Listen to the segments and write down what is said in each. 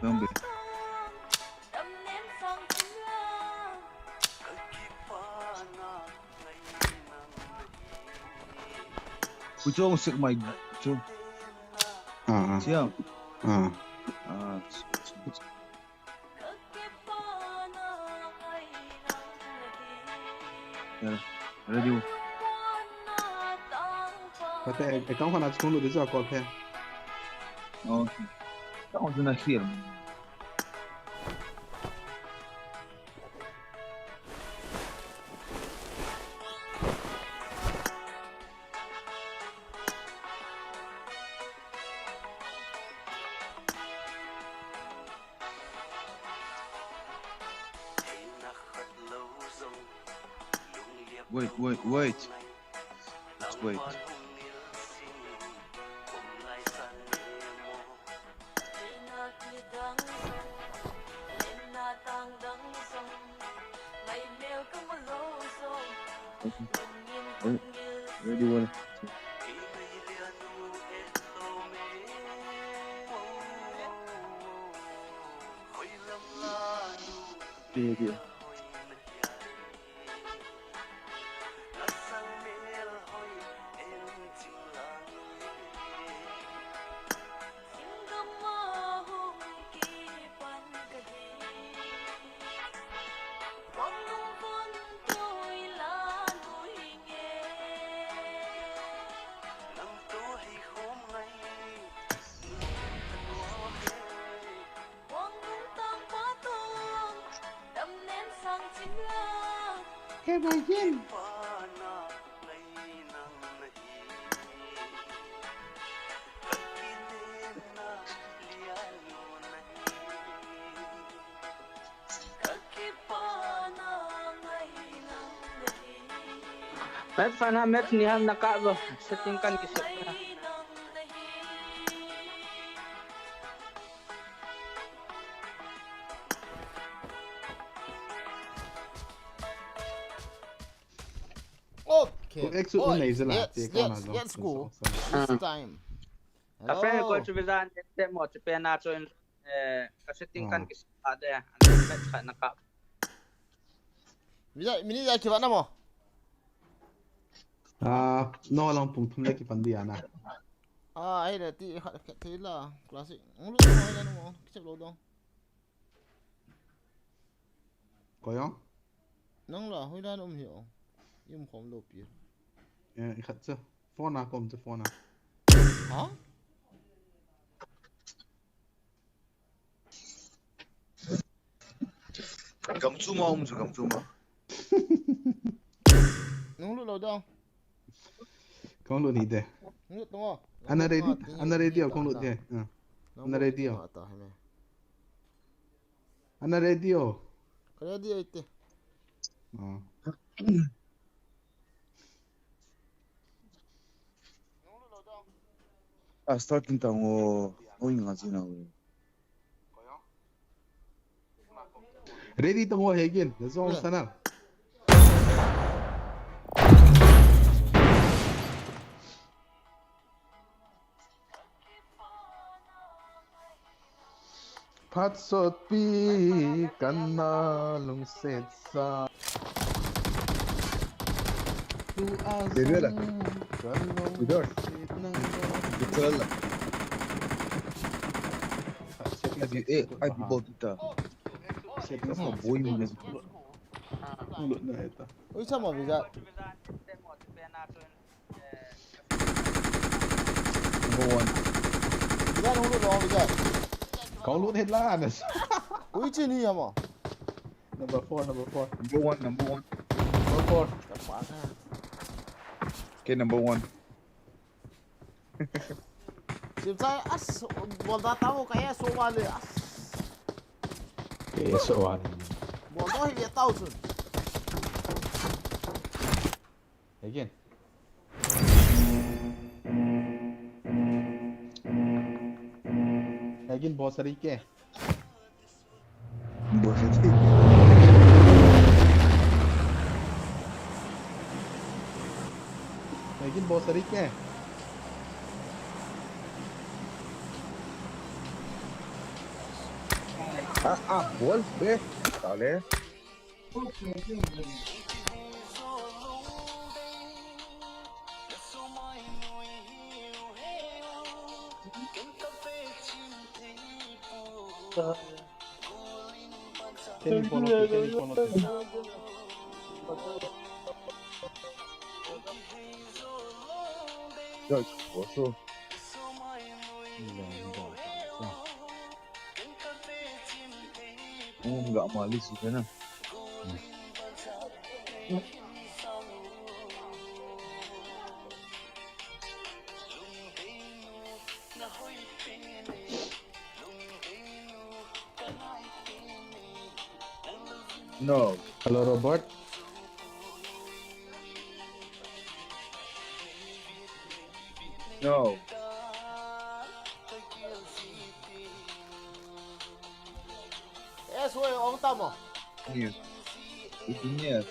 Không biết. Cú trông sự mày trông. Siapa? Ya, radio. Kata account kan aja kono desa call pe. Oh, tahu tu nak share. Wait. Let's wait. Where do you want to? Dia. Hey, my yin. Met fana met ni ham nakaba setting kan kisah. Okay. Let's go. This time. Apa ko chubisan tete mo chupe na cho setting kan kisah ada met fana nakab. Bisa mini dah kibat nama. No lang pung thum leki pandi ana. Ai dah ti lah klasik. Ngulu semua dah nama. Kecap lo dong. Koyong? Nang lah, hui dah nom hiu. Yum khom lo pi. Ikhat se. Phone kom se phone. Hả? Cầm chú mông rồi cầm chú mông. Ngulu lo dong. Kong lu ni de. Ngulu tengok. Ana ready kong lu de. Ana ready. Ana ready. Kalau dia itu. Start então o inglês não. Ready tengok again. That's all sana. Pat sot pi kanna lung set sa tu az Devela. Udah. Betul lah. Lagi ai bot kita. Setting sama boy ni. mulut na eta. Ui sama bisa. Number one. Bisa nunggu dong bisa. Kau lut headline. Ui sini ya mo. Number 4. Number one. Number 4. Okay, number one. Siap saya as bola tahu kayak soal as. Soal. Bola dia tahu sun. Again. Again बहुत सारी क्या है? बहुत सारी bawa sariknya. Bol, be. Boleh. Telepono. Ya, bosok. Enggak malis sih kan. No. Halo Robert. No. Woi, orang tamu. Iya. Itunya.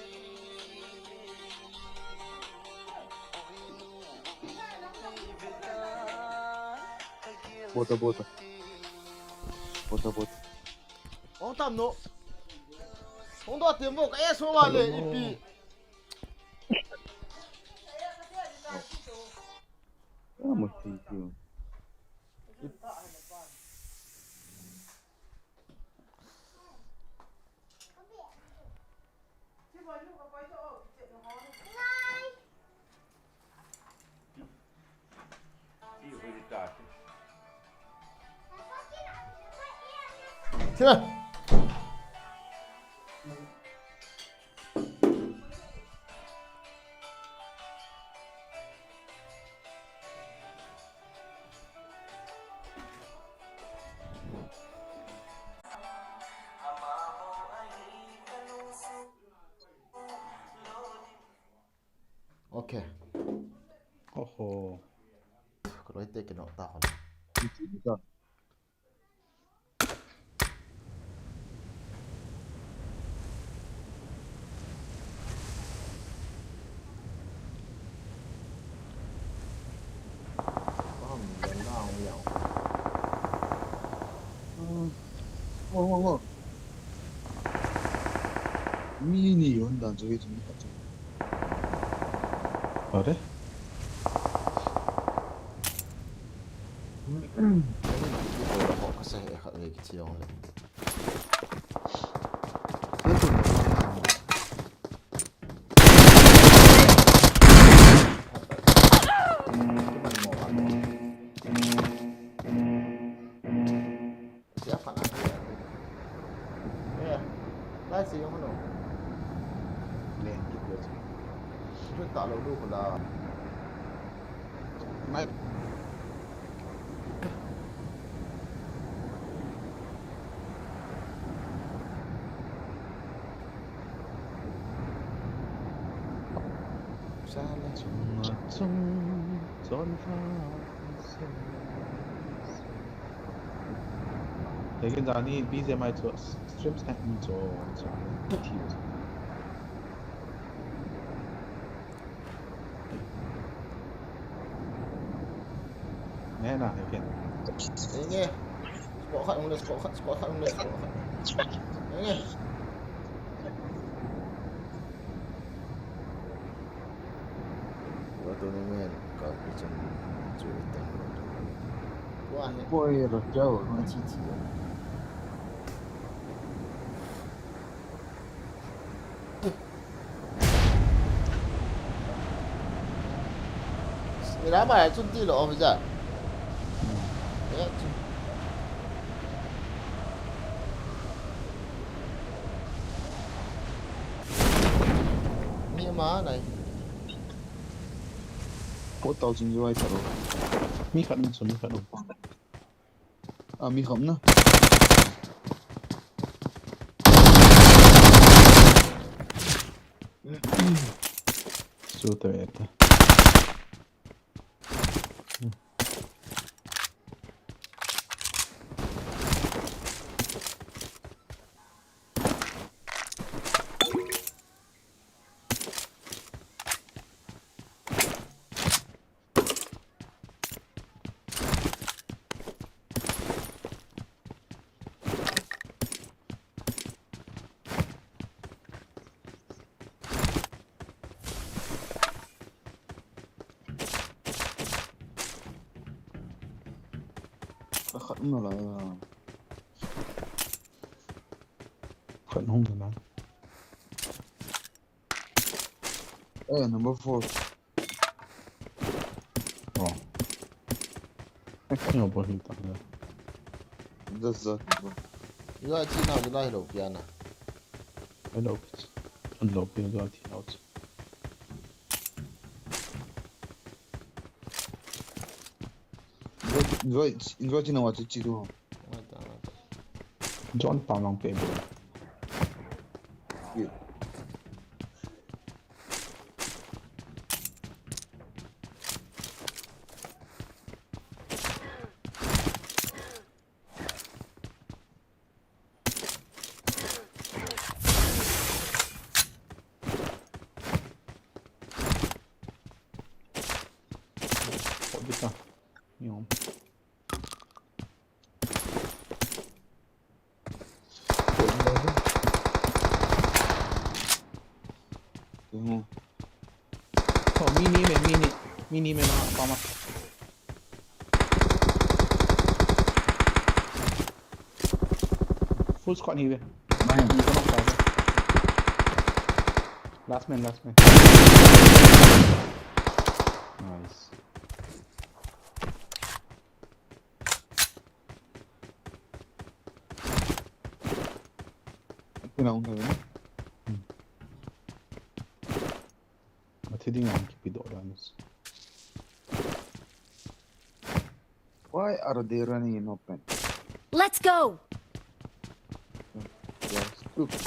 Bota. Orang tamu. Orang tua tembok. Semua le ipi. Mesti itu. Sini. Okey. Oh. Kalau itu kena tahu. Itu juga. Oh. Mini 연단 저게 좀 같죠. Ada? Kau kasih ikat lagi kecil orang ni. Siapa nak? Lagi yang mana? 네, 그거지. Itu tak lalu pula. 말. Salah. Lekin zani biz mai to strips tak ni to TV. Nah, lekin. Ini. Spot hard mula. Ini. Waktu ni men kau macam cerita. Wah, ni Boy, jauh. cici. Ni ramai cuti loh Ofizat. Ya, ni mana? 我到进去外头了。 Mi kat ni so mi kat. Mi khẩm nữa. So ternyata. أخذنا لا خلهم كمان إيه نمبر 4 يو بوهي تعالى ده الذات Yo chi nào cho đây đầu kia nè. hello kids hello بيا دلوقتي اوت دلوقتي نوع تجيبه جون بامون بيبو 어디다 용 미니맨 봐봐 풀 스쿼드 히베 last man nice Matinding ang kipidoranos. Why are they running in open? Let's go! Yeah, stupid.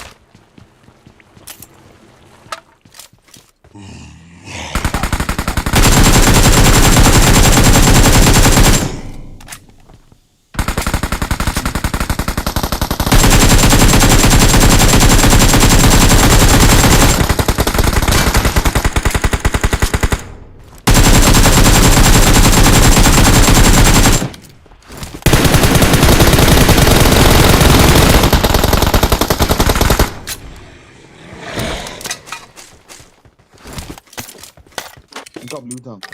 Got blue tank.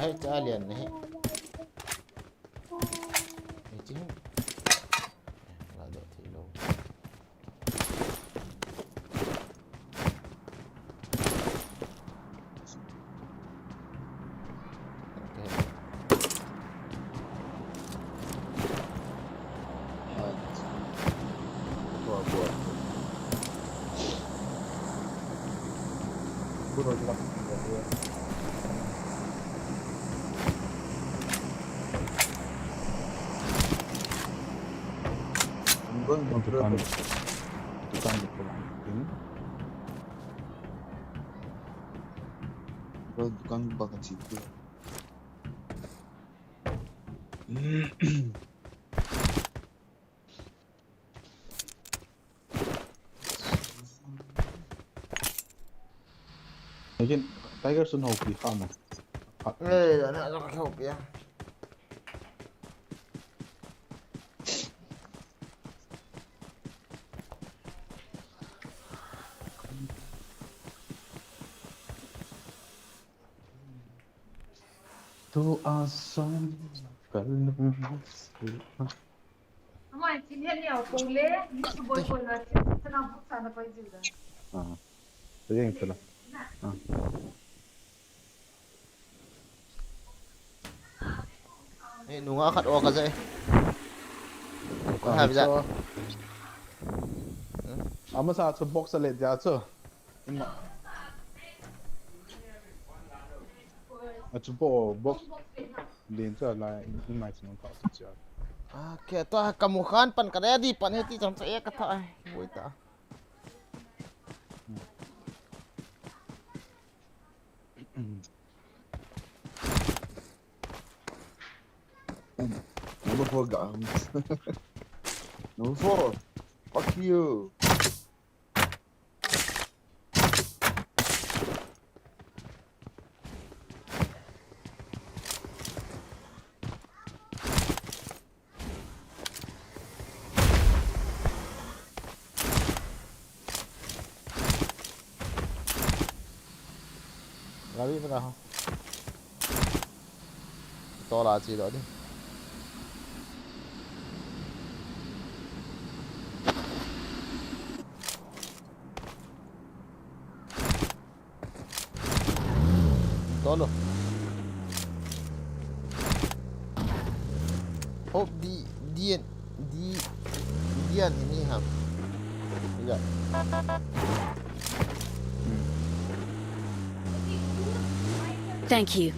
Ai cha liền này. Đấy chứ. Là độ thì lâu. I'm going to Dukan the dito lang. dukan bakit situ. Again, Tiger Sun Hopi kama. Ê, nó nó cái hộp kia. Tu asam kalum. Mãe, que reunião com o Lê, isso foi por lá, você não passava para ajuda. Sige pala. Ê, đúng á, khát ô cả dậy. Có hai dạ. Ama sa sa box sa led ya so. At bo box din sa la in my sinong ka sa. À, kìa to cầm một khán pan cả đấy đi pan hết thì trong sẽ cái thợ vui ta. Number 4 guns. Number 4. Fuck you. Gabi pa ka. To là gì đó đi. To luôn. Hop Dian ini ham. Lihat. Thank you.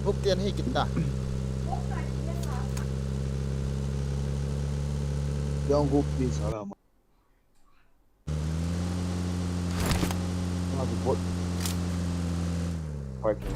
Hop Dian hi kita. 영국 이 사람. 하나 뭐 파이팅.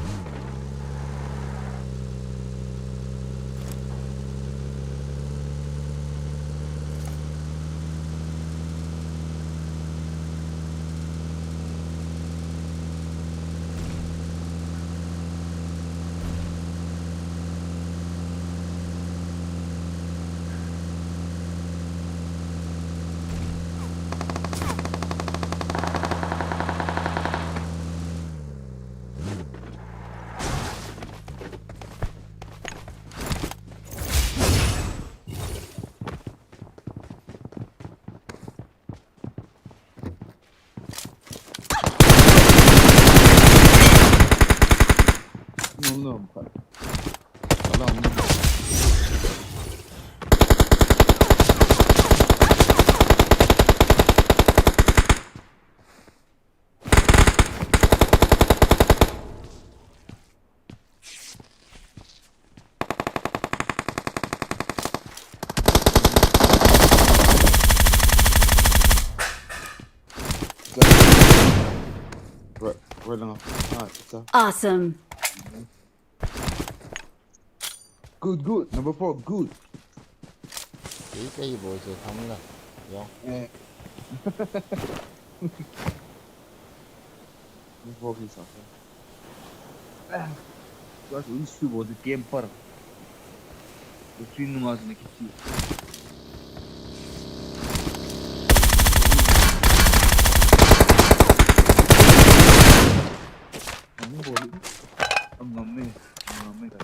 너무 Right now. It's Awesome. good. Number 4, good. Cái bộ sự không là. Yo. 예. Number 4 is awesome. 그래서 이슈 모두 게임 봐라. 수 있는 거 같은데 깊지. 너무 머리. 너무 가.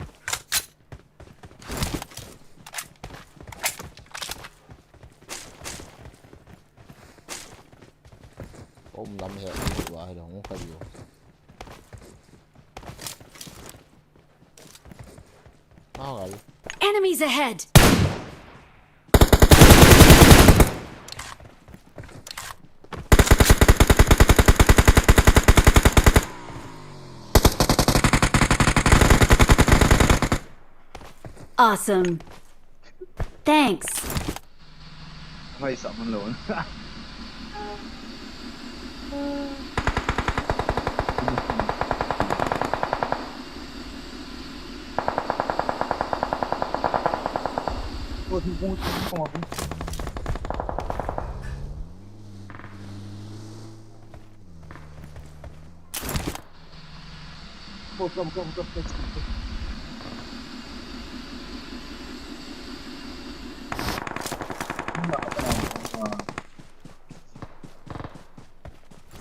Lắm hiệu quả rồi không phải nhiều. Nó rồi. Enemies ahead. Awesome. Thanks. 하이 싸면 나온.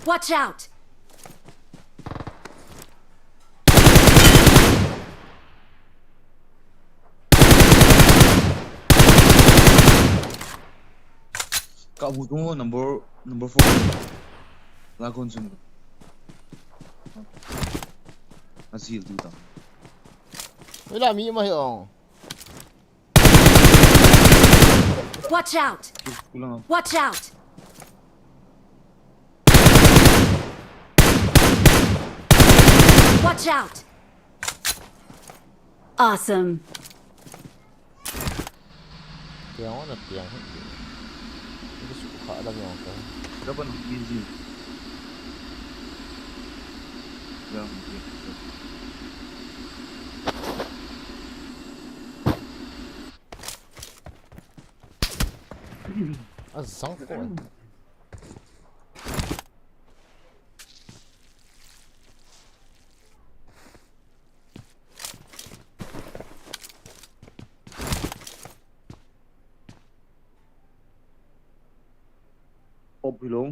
Watch out. 까부도 number 4. 라곤 좀. 아직 두다. Mới làm gì mà hiểu. Watch out. 굴랑. Watch out. Watch out. Awesome. Kéo là kéo hết. Cái sự khá là nhỏ cái. 여러분 민지. 야, À sống của anh. 回龙。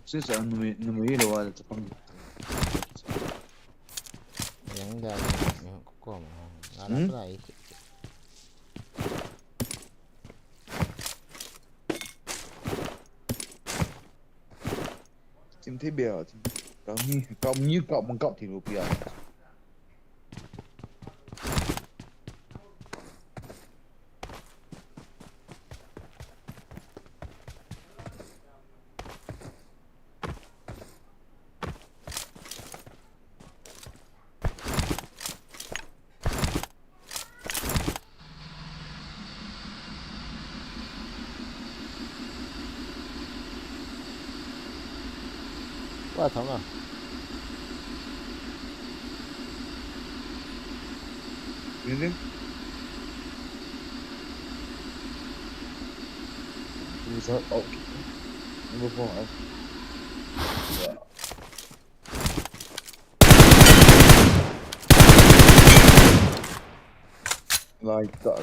这是那么远的话，这帮。Yang dah ni kok mah. Ada apa lagi? 今天别啊，搞铁路边啊。Quá thống à? Ini. Bisa oh. Number 4. Ya. Like that.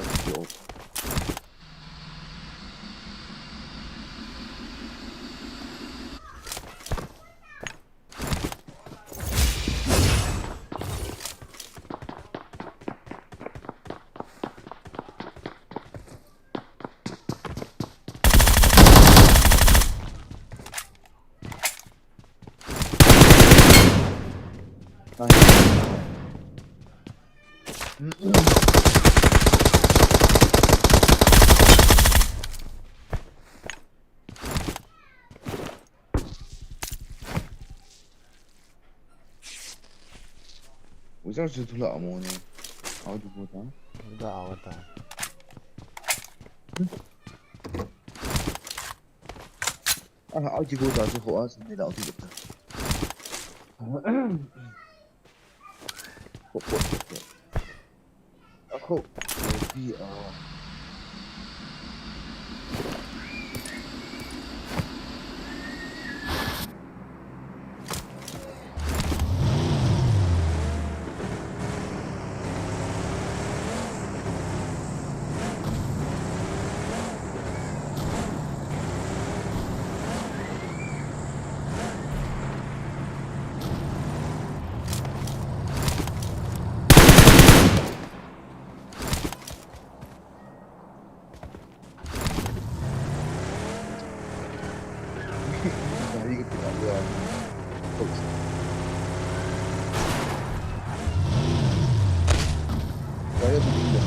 Ủa sao sự thu lọ mồ này? Áo chụp một tháng. Udah awat dah. Áo chụp một tháng sẽ khổ sẽ để đảo thì được. Khổ. Đi à. Ini kita ada. Saya tidak.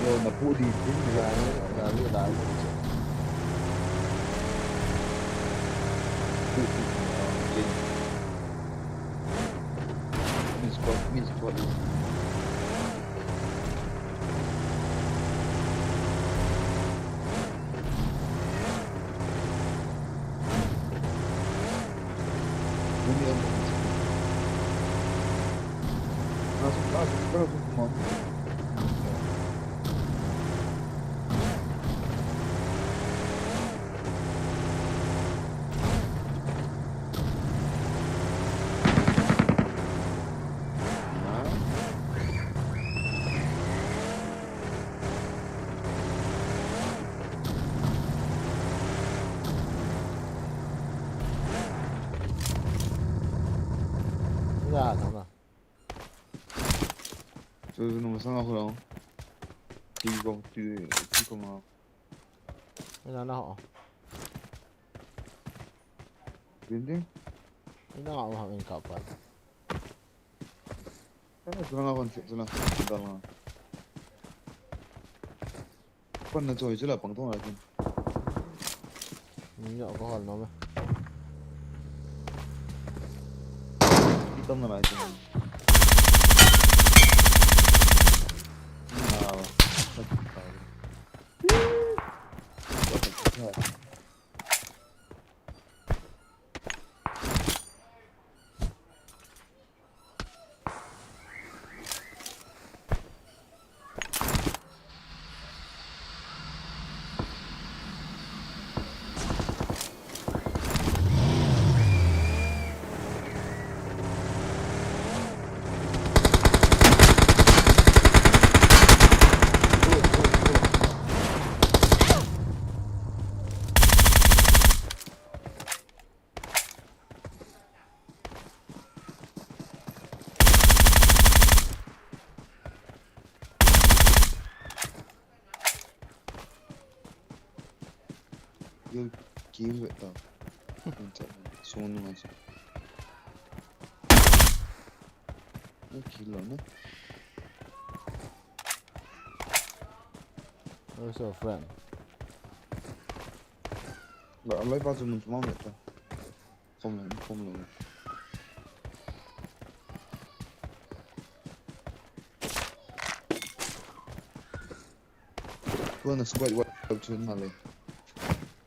Yo, na pudi din Lagi dah. Miss spot. Langsung mau. Udah thống à? 这是那么3号回廊，第一个啊， Cái nào nó họ? Building. Ina nga mo haming kapat. Zona konflik zona. Dalam. Kau nak join je lah, pangtung lagi. Minyak ko hal na ba? Hitam na lagi. Nah, dia game tak. Macam sonu macam. Gila ni. Where's your friend? Lah, alai pas mun semua macam. Form lah. Kau nak squad what macam mana?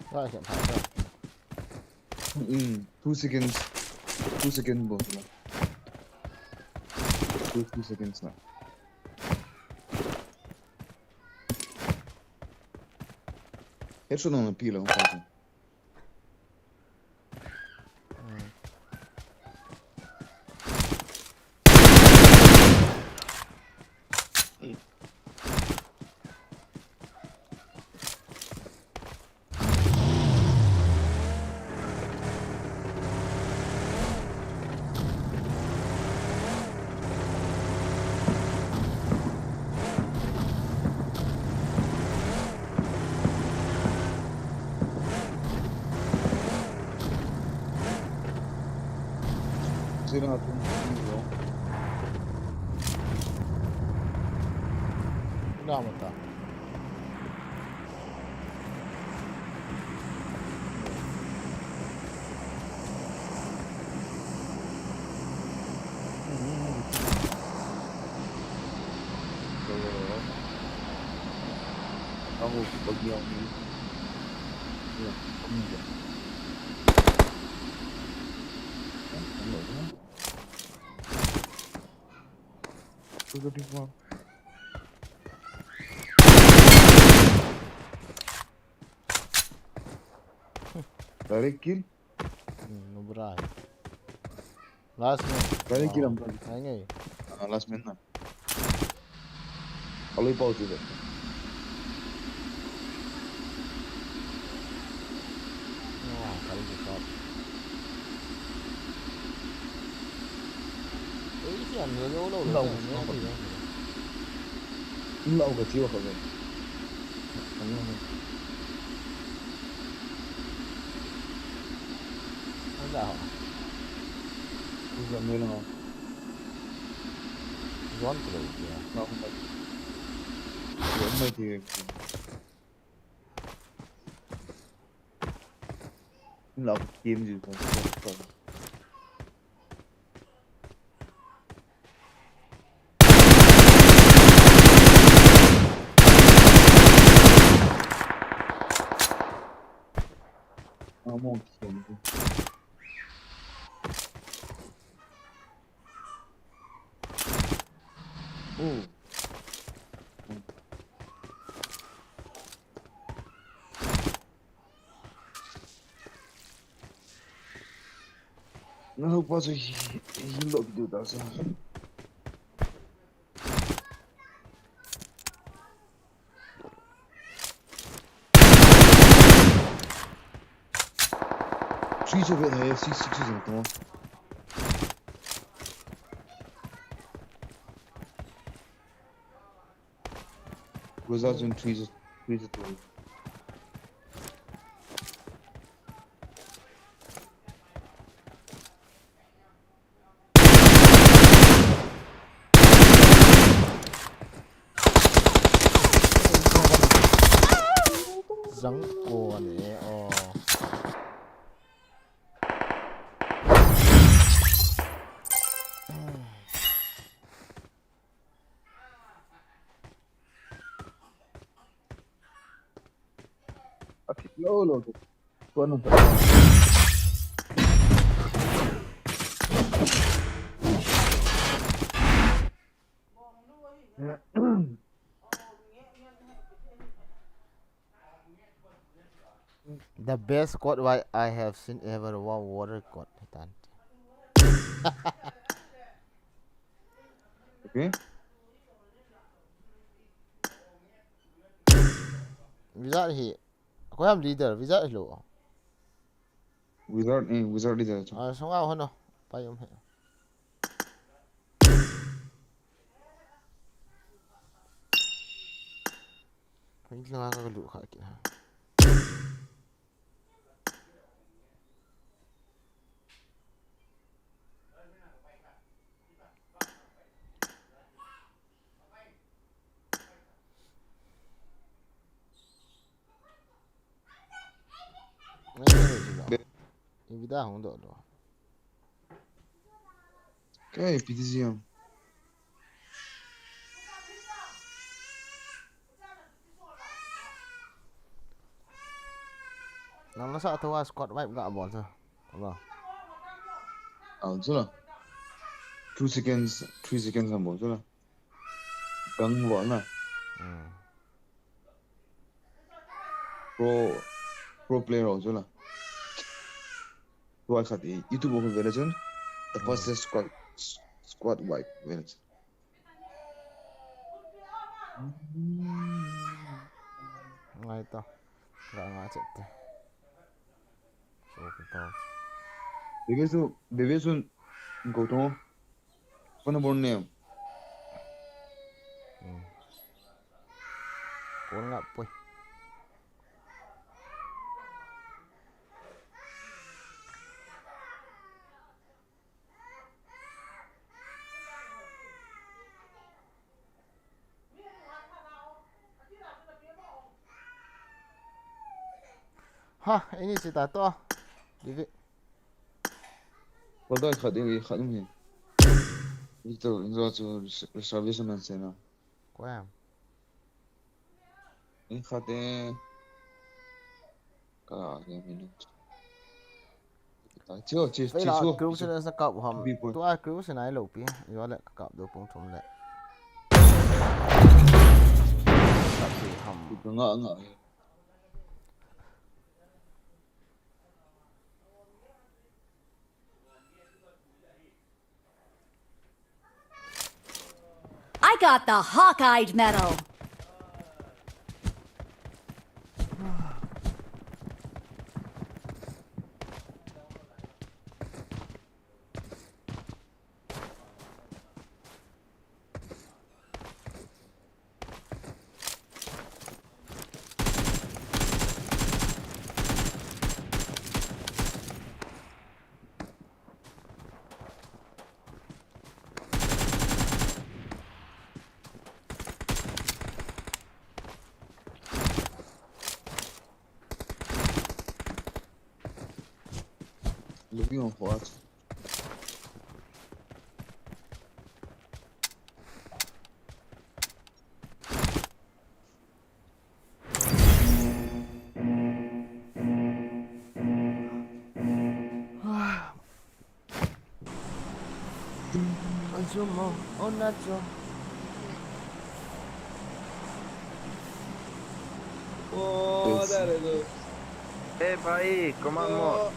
Right, I can pass that. 2 seconds. 2 seconds bos lah. 2 seconds lah. Headshot na pila kung paano. Sino natin dito? Wala mo ta. Ako pag niya ako nila. Kumila. Ano ba? Tudo de volta. Direct kill? No bra. Last man. Direct kill ang bro. Ay ngay. Last man na. Kalau pause dito. Wah, kali ko shot. Eh, siyan, lolo. Illa ako katiwa ka ba? Ano na? Wala ako. Wala mo lang ako. One close, yeah. Ako ba? Wala may tigil. Illa ako game dito. Amo game. Oh. Não posso rir logo do das. Trees over there, C6s então. Goes out in trees to Low. Squad nung The best squad I have seen ever was water squad. Okay. Wizard hi. Ako am leader. Wizard lo. Wizard đi giờ. Song ao hono. Payom he. Pwede lang ako kalu kaki ha. Ibida hong do lo. Okay, PTZ. Nang nasa atawa squad wipe gak ball sa. Allah. Rồi. 2 seconds, 3 seconds là một rồi. Căng võ là. Pro player rồi là. Tôi khát đi. YouTube của Verizon. The fastest squad wipe Verizon. Ngay to. Gak ngacet teh. So kita. Verizon cầu thông. Con bốn nè. Kung nga po. Ha, ini cerita to. Jadi Có đôi khát đi khát không nhỉ? Itu reservation man sana. quen. Ini khát đi. Cả cái mình. Chưa chỉ Vậy là số. cứu sẽ là cặp hầm. Bị bồi. Tôi ai cứu sẽ này lục đi. Rồi lại cặp được phong trống lại. Cặp gì hầm. Cứ ngỡ. I got the hawk-eyed medal. Looking on what? Anjo mo, onacho. Oh, there it is. Hey भाई, command mode,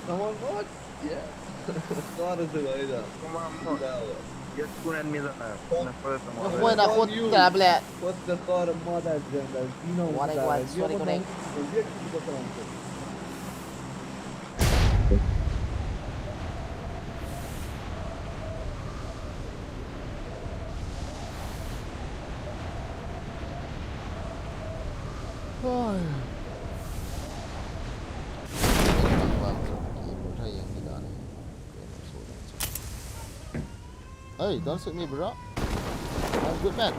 Come on, what? Yeah. What is it, Aida? Command mode. Just kunan mizana. Na pwede mo. Ako na ako tablet. What's the car mod agenda? You know What I want, sorry ko na. Hey, don't shoot me, bro. I'm a good man.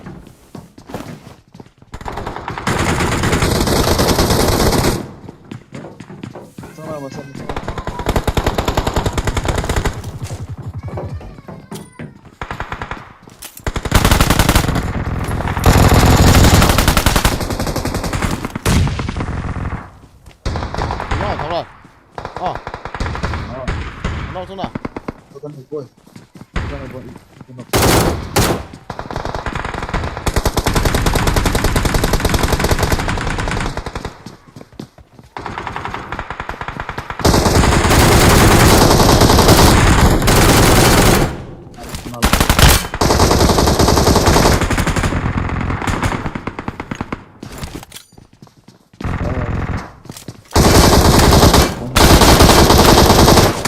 Sama. Oh, no tu na. Bukan boy. Bukan boy.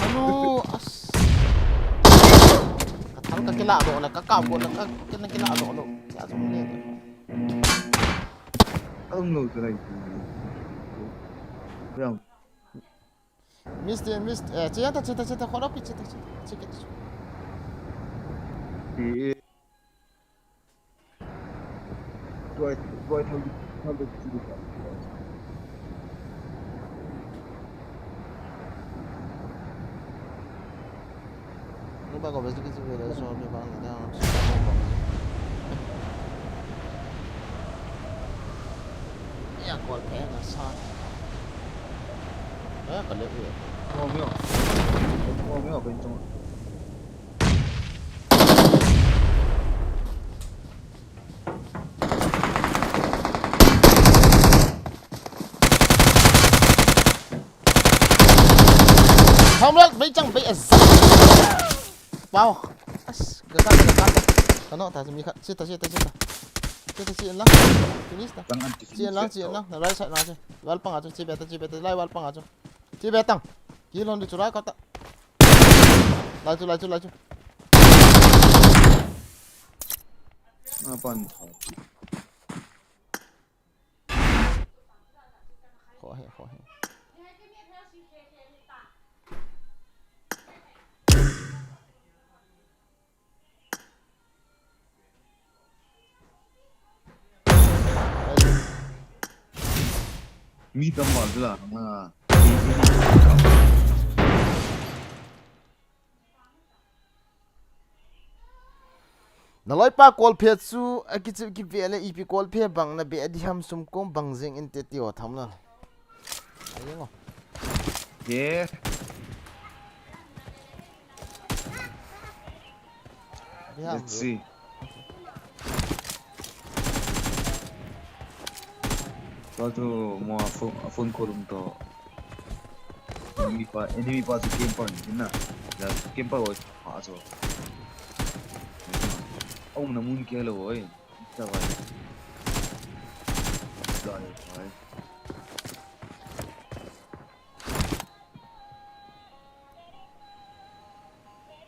Ano as. Katang kakilado na kakabo na kakilado ko. Kaya sa mga nito. Anong no tonight? 그냥 Missed. Chita. Hold up, chita. Check it. 이 좋아해 털도 주고 Ano ba ko basta kasi wala so may bang na. Ya call pe na sa. Kali ko. 처음이야 왼쪽 Không được, bị chẳng bị wow. As, gagal. Ano, ta mi khat. Sita lang. Finish ta. Sian lang. Na right side na aja. Wal pang aja. Ci beta. Lai wal pang aja. Ci betang. Kilon di curai kata. Laju. apaan Khohe. 미담 맞으라 나 Naloi pa call phe chu akichu ki vele ep call phe bang na be adi ham sum kom bang jing in te tio thamna. Ayingo. 예 Yeah. let's see 나도 뭐 폰 콜음도 애니미 봐서 게임판 있나 나 게임판 어디 봐서 ông là muốn kia rồi sao vậy rồi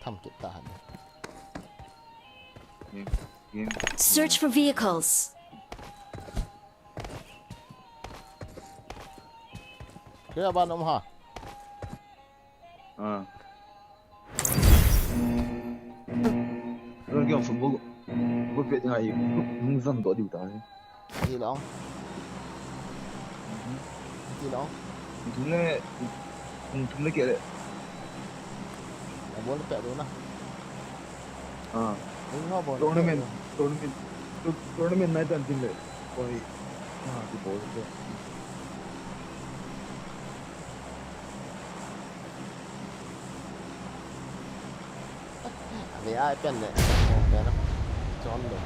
Tham kita han. game Search for vehicles. Kaya ba nom ha? 그런 게 없어 뭐 내가 이 흥선 어디다 해 Đi long. 동네 게 Muốn pẹ luôn na. Đúng ho bon. tournament night 안 뛸래 거의 뭐 Vì ai pen này. Pen nó. Chọn được.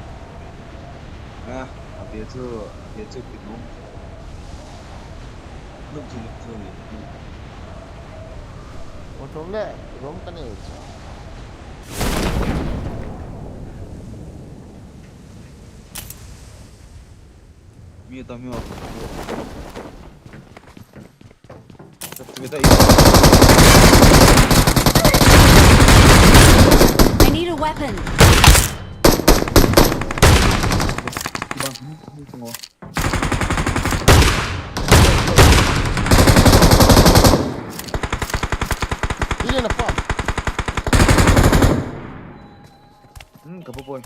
别这个弄Một trống lệ, rống cái này. 위에 따면 저쪽에다 I need a weapon. 이방 Đi lên phom. 가봐 보이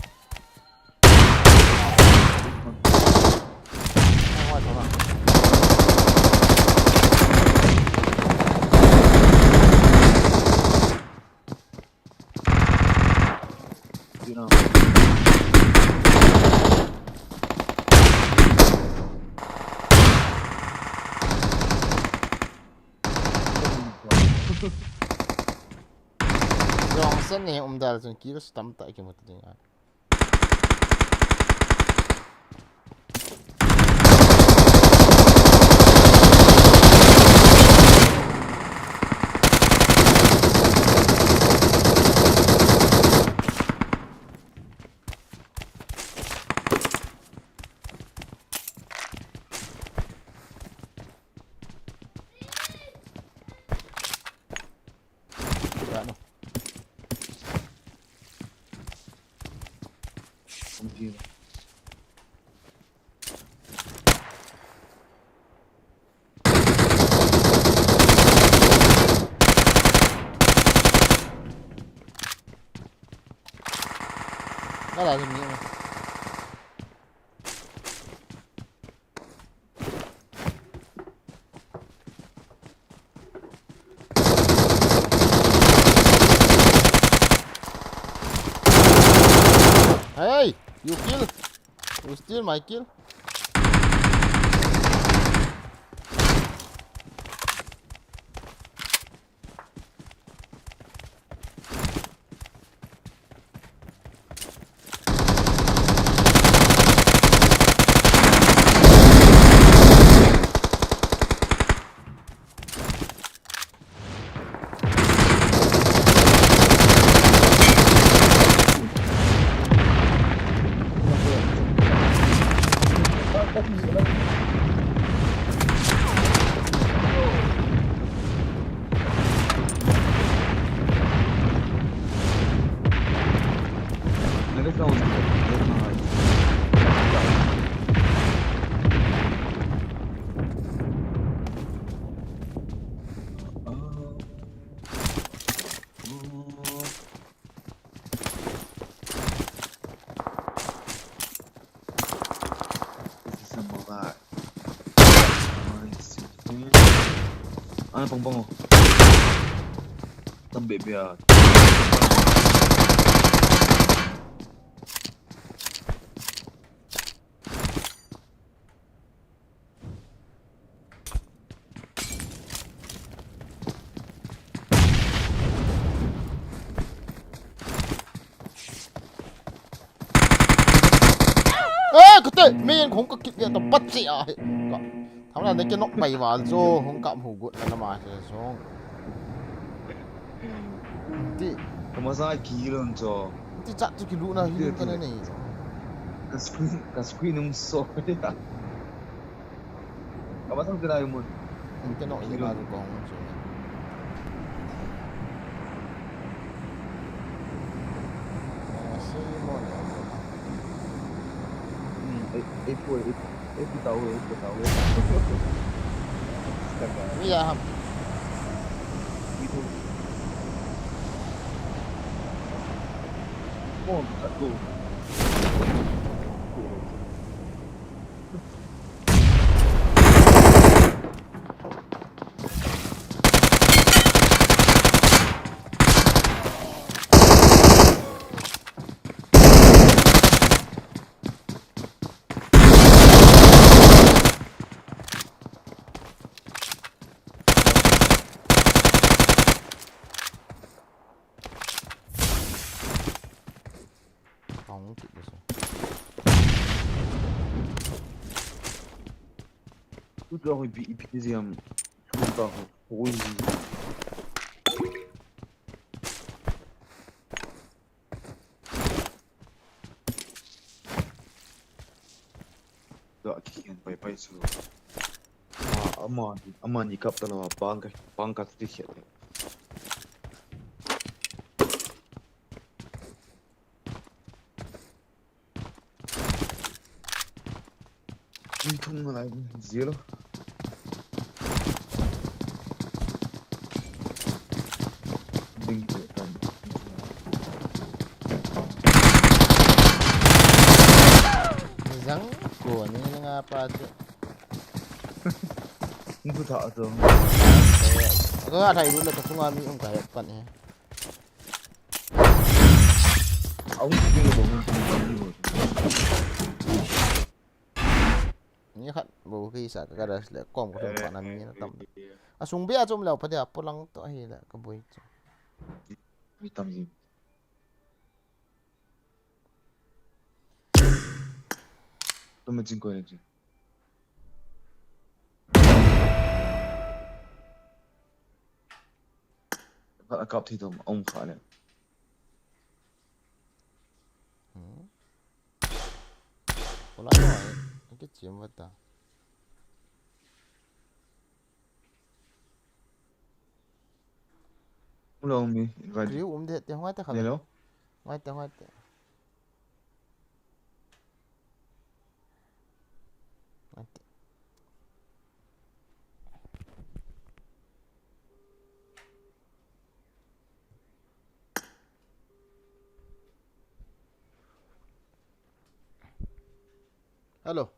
Ngoài thôi mà. 이나 Johnson ni umdal sun kira stam tak ke mata dengar. Đó là gì mà. Hey, you kill. You steal my kill. Ano pang bango? Tambi biya. Kete, main không có kịp điện tập bắt chị à. Thằng nào đấy cái nóc bày vào rồi không cạm hủ gụt là mà xuống. Thì Kamasan kilon cho. thì chặt cho cái lũ nào hiu cái này. Kasquin nung so ya. Kamasan kira yung mo. Cái nóc gì mà rồi còn. Itu tahu. Iya ham. Itu. Oh, satu. Không kịp được rồi. Tudo ao epidemiam. Tudo ruim. Dah kian pai su. Aman ni kap tala pangkat sedikit. Itu mana zero. Răng của những apa tu. Itu tak tu. Kau ada dulu ke sungai ni orang kaya pan ni. Aku tinggal bangun. Ni khat bo ki sa ka das le kom ko thon pa na mi na tam asung bia chom law padia pulang to hi la ka boi chu Hitam gì? Tôi mới chinh coi được chứ. Bạn cọp thì tôi ông khá này. pulang rồi cái chuyện vậy ta Không lâu mi, vài kriu de te hoi ta Hello. kham hoi te hello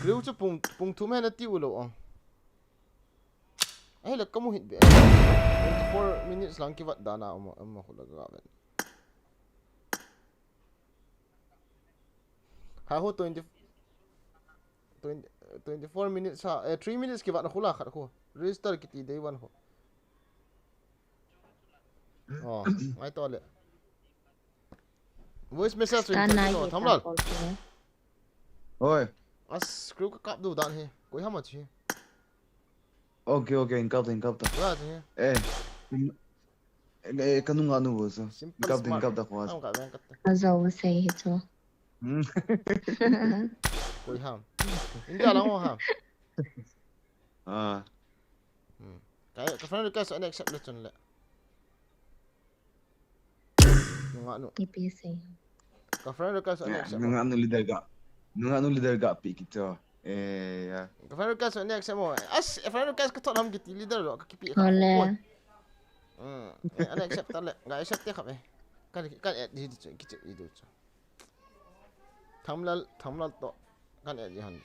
kriu chu pung thu me na tiu lo ong ai la kamu hit be 24 minutes lang ki wat dana amma khula ga ben ha ho 24 minutes ha 3 minutes ki wat na khula khat ko register ki ti day one ho oh ai to le voice message Tan in nai no ye tham ta lal kol te. Ôi, as screw ka kap du dan he koi ha ma chi ok, anh cọp ta. wa chi Ê, cái nung ăn nữa sao? simple Cọp smart ta khoa. am ka ben kat Azaw say hito. koi ham india lang ho ham À, ka friend request an accept le chun le nga nu Ipi say. ka friend request an accept nung ăn leader gak pi kita. Ya. ka friend request an accept mo as friend request ka thon ham ki leader lo ka ki pi ka Hole. an accept le ga accept te khabe kan di ki che i do cha thamlal to kan di han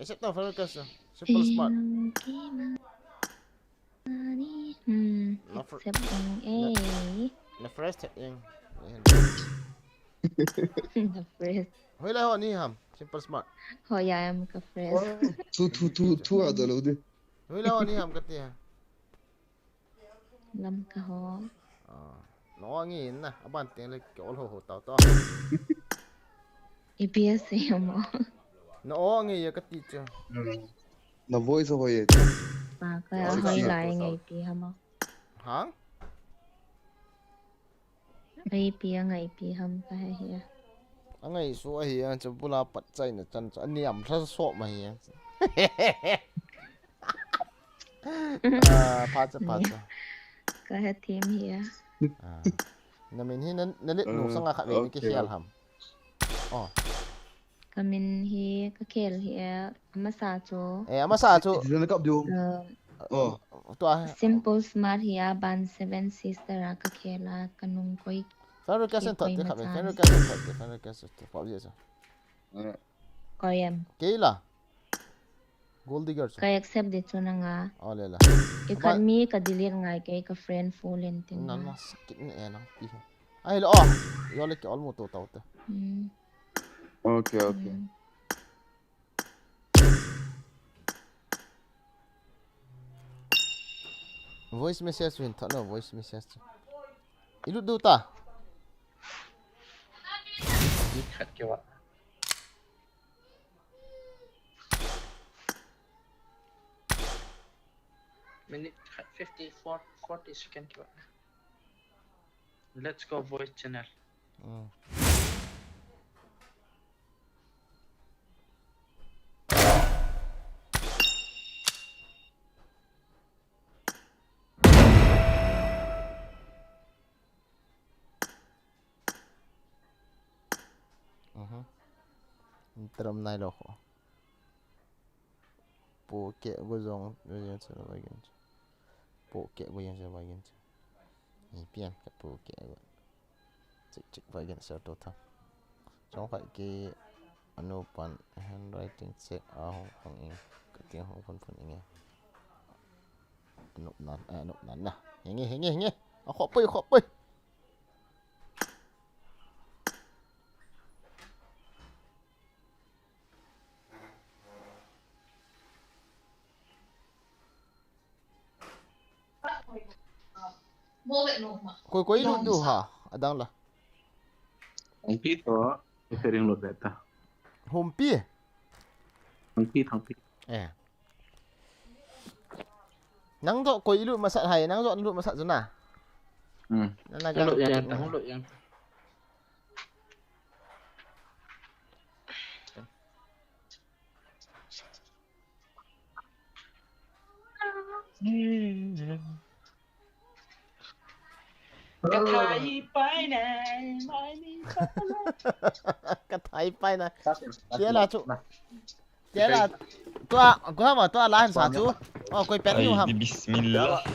accept ta friend request simple smart Accepting A. na first yang The first. hoi la ho ni ham simple smart Hoya am ka first. Tu ada lo deh. hoi la ho ni ham ka ti ha Lam ka ho. no ngi na aban te le ko ho ho ta to Ipi say mo. no ngi ya ka ti cha Na voice ho ye. Pa ka hoy lai ngai pi hamo. hang Ai pi ngai pi ham ka he. angai su a hi an cha bula pat chai na chan cha niam tha so ma hi pa cha Ka he team here. na min hi na lit nu sanga kha ve ni ki hial ham oh Kamin hi ka kel hi amasa cho. ama sa chu Thì nó cọp điều. Ờ. to Simple smart hi ban 7 sister ka khela kanung koi Fan ka sen tot Koi kha ve matan. fan ka sen to pa je sa koyam. keila gold digger Ka accept de cho na nga. ole la Ikan mi ka dilir ngai kay ka friend full in tin. nan ma sakit ni na pi ai lo oh yo le ki almo to ta Ok. voice message win ta no voice message ilu du ta Khát kêu ạ. Minute 54 40 second kêu ạ. Let's go voice channel. Teram nai lo ko po ke go zong go yan sa ba gen po ke go yan sa ba gen ni pian ka po ke go chik ba gen sa to tha chong khai ki ano pan handwriting check a hong ing ka ti hong phun ing anop nan na hinge a kho pai Koi lu ha. Adang lah. Thằng Pít đó, cái xe riêng luật đẹp ta. Home pi. Thằng Pít. Nang do koi lu masak hai, nang do lu masak zona. Nang Không lội yang, không lội yang. Cái thái bay này, mai đi khắp Cái thái bay này. Tía là chú. Tía là tua mà tua lá hình sao chú? Koi pen lu ham. Bismillah.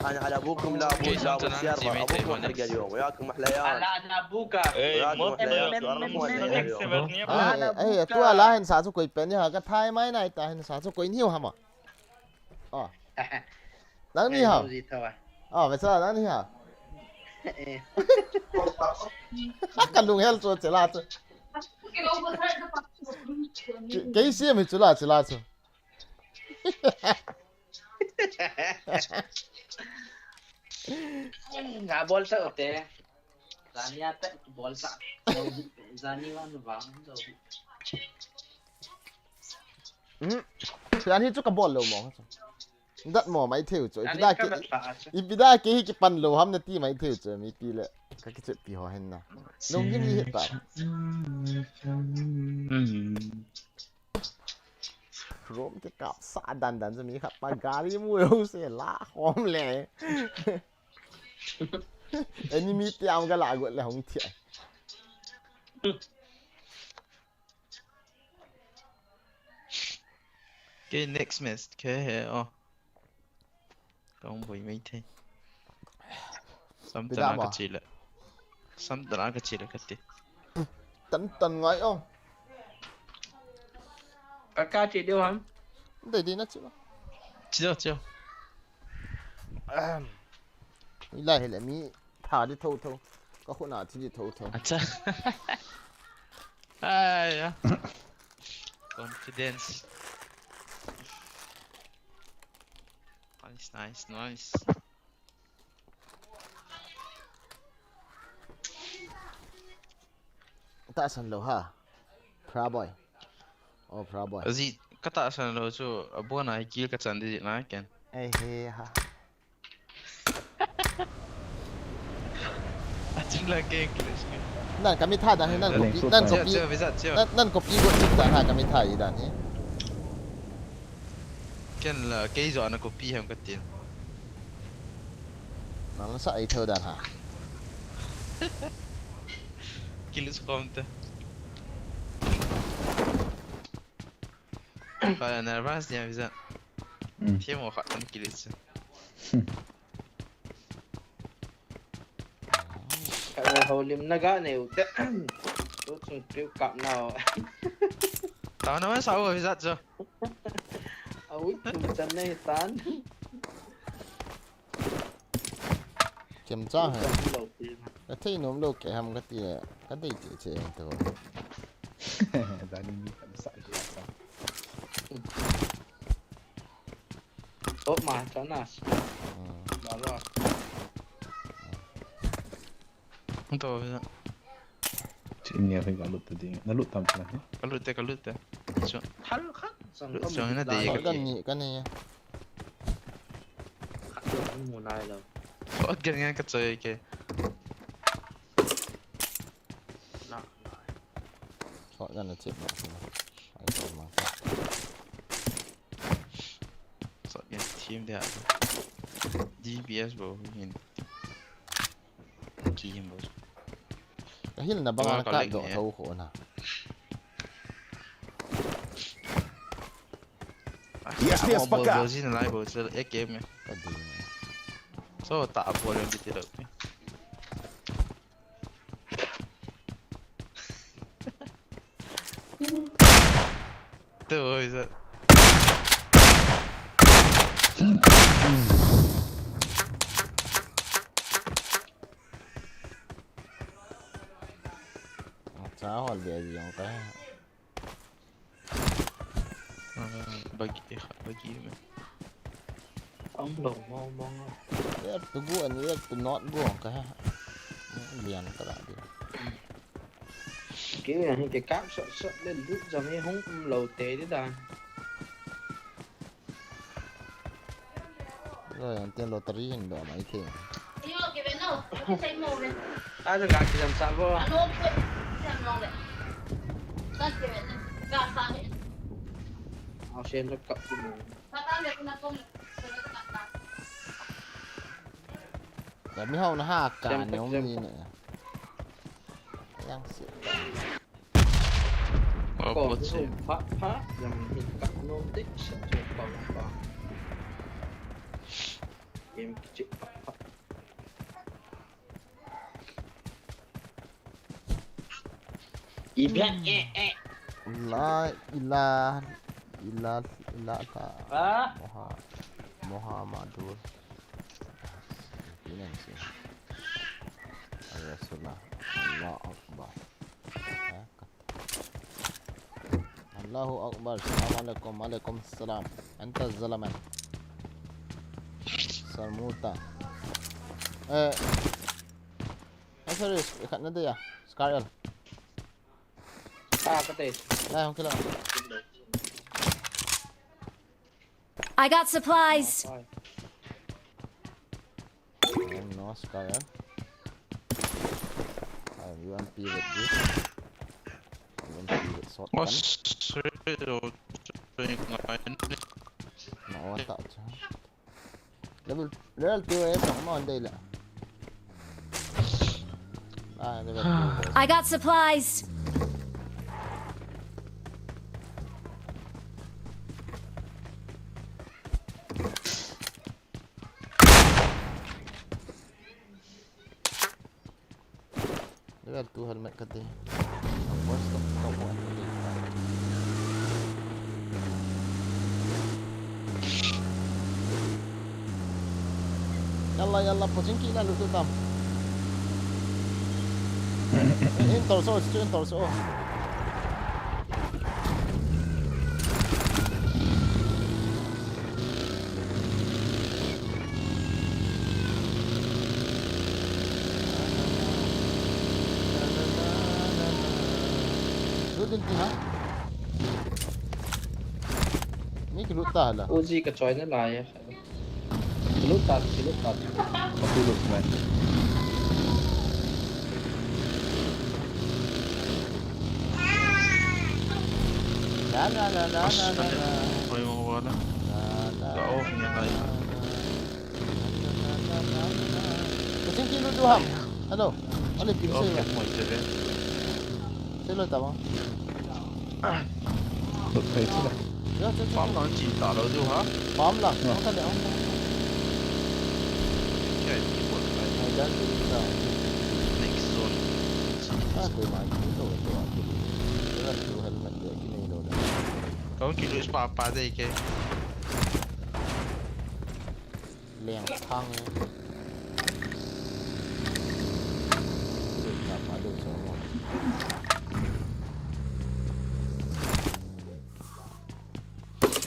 انا على ابوكم لا ابوك لا ابو سيارة ابوكم حرق اليوم وياكم محليان لا أنا أبوك. Tua lá hình sao chú koi pen ha cái thái mai này ta hình sao chú koi nhiều ham à? Nang ni ha. Vậy sao nang ni ha? Cái lùng hell cho chela cho. Cái gì mà chela cho. Nggak bolsa ote. Zani ata bolsa. Zani wan vang do. Anh chú cái ball lâu mà. Đất mỏ máy thiểu rồi. Ibida cái pan lâu ham nè tí máy thiểu rồi mi pi lệ. Cái chuyện pi ho hen na. Nông nghiêm hiện tại. Rôm cái cặp xa đàn cho mi khắp bagari mùi sẽ lá hóm lẹ. Anh mi tiêm cái lạ gọi là không thiệt. Okay, next match. Okay, Con bùi mấy thế. Xong tao nói cái gì là. Xong tao nói cái gì là cái gì. Tần ngoại không? Kakak cik dia ham. Để đi nó chịu. Chưa. Lại lại mi thả đi thâu. Có khu nào thì đi thâu. Acha. Ai confidence. Nice. Ta san lo ha. Pra boy. Pra boy. Azi kata san lo so abuan ai kill ka chan di na ken. He ha. Achin la ke English ke. Nan kami tha dan nan kopi. Nan kopi go tik dan ha kami tha i dan he. Ken la ke zo na kopi ham ka tin. Nang sa ai thơ dan ha. Kill skomte. Kaya nervös diye bize. Tiêm một khoản ăn kỹ lịch. Kalau holim naga này ute. Tôi chung kêu cặp nào. Tao nói sao rồi giật chưa? Ui, chân này tán. Kiểm tra hả? Cái thấy nó đâu cái ham cái gì cái gì chị thôi. Gia đình đi tận sợi thì sao? Tốt mà cháu nào. Đó rồi. Không tôi vậy. Chị nghe phải galut tadi. Galut tam sana. Galut teh. Hal kan. Cho nó đi cái này. Không muốn ai đâu. Có ganyan ka chơi ke. Gọi ra là chết mà. So yan team dia. DBS bro hin. Game bro. Cái hiền là bằng cái độ thâu khổ nào. Yes, пока. Bozin na live bro, ek game. So tak apa yang kita tidak. Tu is Cháu hoàn về gì không cái. bagi ông đầu mong mong Lihat tu gua ni, lihat tu not gua kah. Lian ka ra dia. cái này cái cáp sợ sợ lên rút ra mấy hông lầu tế đấy ta Rồi yang tiang loteri yang dah mai ke. ai cho gạt thì làm sao vô ao xem nó cặp của mình Tapi hau na haka ni om ni. Yang si. Mau còn buat cái sih. hông phá yang mình cặp nó tích sẽ cho còn em chịu phá Iblan La ilah ka. Muhammadur. Ini sih. Rasulullah. Allah Akbar. Allahu Akbar. Assalamualaikum. Waalaikumsalam. Anta zalaman. Sarmuta. Serius, ikat nanti ya. Sekarang. cái tên Lah, okey lah. I got supplies. No, sekarang. You want to with this? You want to with shotgun? What's ngapain? Mau tak je. Level 2 sama anda lah. Level 2. I got supplies. Level 2 helmet kata. Apa stop buat ni. Yalla pochinki lah lu tu tam. In torso, in torso. Lu din ha? Ni ke lutah lah. Uzi cái chói nó lại lúc tạt Aku look man. La. Apa yang mau buat? Tak off ni yang lain. Pochinki lu tu ham. Hello. Oleh pergi Off saya. yang mau jadi. Saya lu tahu. Look face lah. Ya, Faham nanti tak lalu tu ha? Faham lah. Makan dia. Okay, buat lagi. Dan kita. Next zone. Aku maju tu aku. Jangan tu helmet dia kini dah. Kau kilo apa deh ke? Leng thang. Tak ada semua.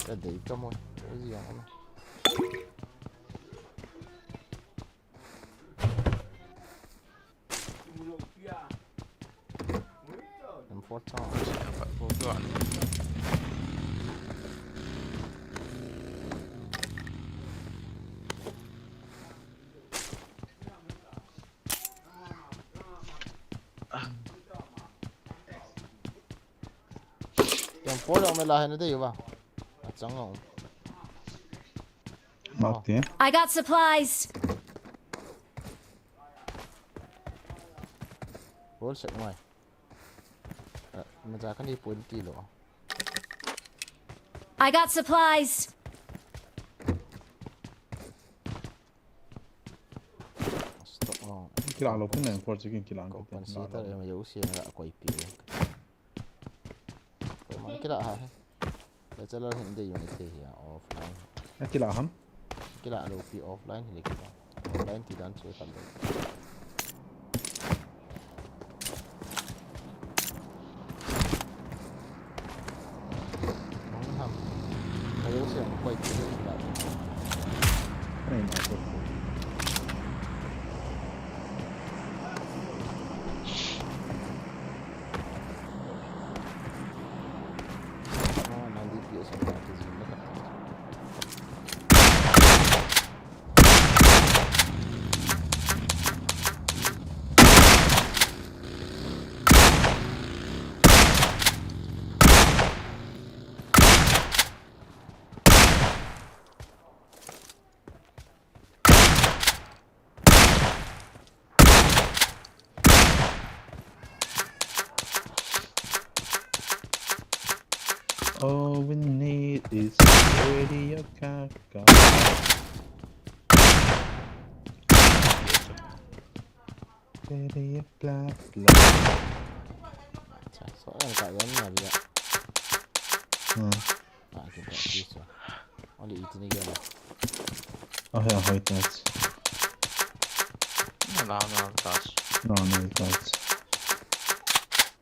Ada ikan mo. Uzi yang mana? M4 Dapat program. Yang polo melahan itu ya, Bang. Jangan. Mark dia. I got supplies. Polo set mai. Macam kan di punti lo. I got supplies. Stop long. Kila lo pun yang for chicken kila Kau angkat. pun sih tak yang jauh sih nak kau ipi. Kau mana kira ha? Baca lah hindi yung ite ya offline. Kila ham. Kila lo pi offline hindi kita. Offline tidak cuy kalau. Jauh sih kau ipi. All we need is radio kaka. Radio blah blah. Soalnya kat Yana dia. Kita bisa. Oleh itu ni gala. Oh ja, heute nicht. No, taas. No, taas.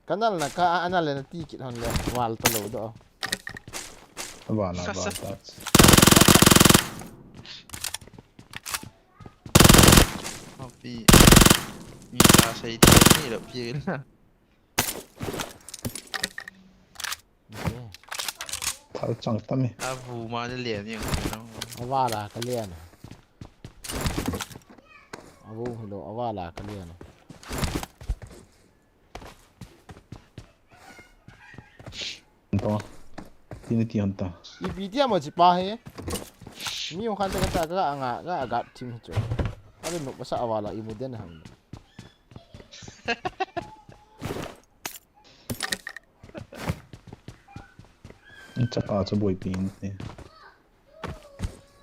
Kanal na ka anal na tikit hon le wal talo do. Bara taas. Tapi minta saya ni dah pergi lah. Tahu cang tam ni. Abu mana lian yang tu. Awala kalian. Abu hello awala kalian. Entah. Ini tianta. Ibi dia mau cepat he. Mi orang kata agak tim tu. Ada nak pasal awala ibu dia nak. Cak aja boy pin ni.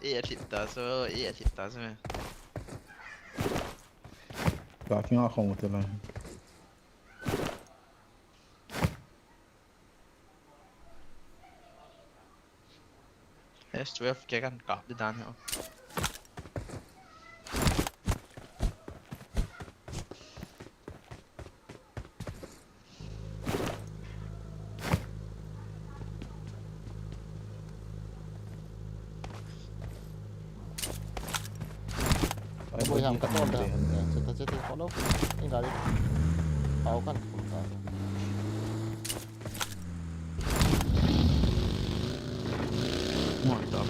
Titta så. Kaki ngah kong tu lah. S12 kaya kan kap di dan ho. Boleh ham kat dah. Cerita follow. Tinggal ni. Tahu kan? Mantap.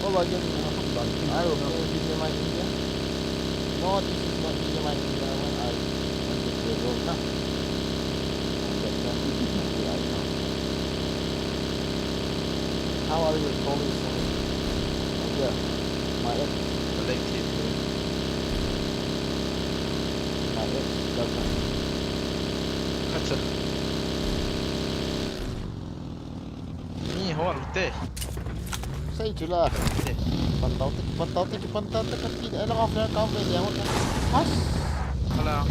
Oh bagian I will play DJ my India. No, this is not DJ my India when I want to play road now. How are you calling someone? Yeah, my ex. Collective. My ex girlfriend. Kata. Ni hol teh. Saya itulah. Pantau tekan tidak ada apa kau boleh jawab kan? Has. Kalau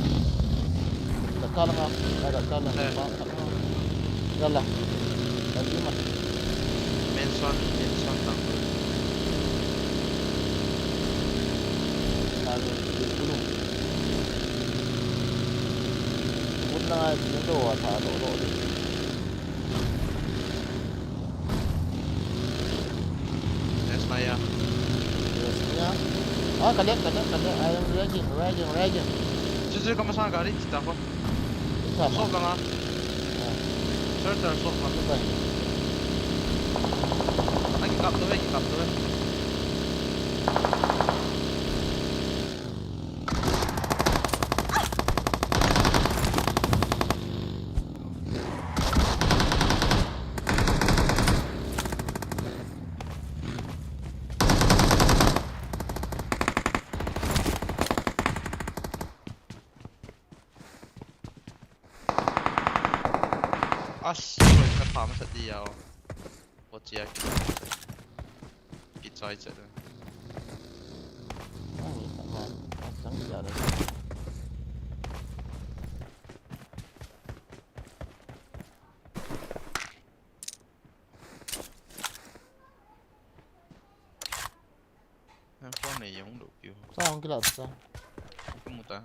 Kalah ngah. Ada kalah. Kalah. Lagi mah. menson tak. Lalu gunung. Punah itu ada lo. Saya. Biasanya. Ah, kalian. I am raging. 就是干嘛上咖喱？打火。 Sama. 说干嘛？这说嘛。 Baik. Lagi kap tu. Asyik kan faham sedia. 我只係結咗隻啦。Asang jalan. Em con này giống đủ kiểu. Sao không cái lợt sao? Không một ta.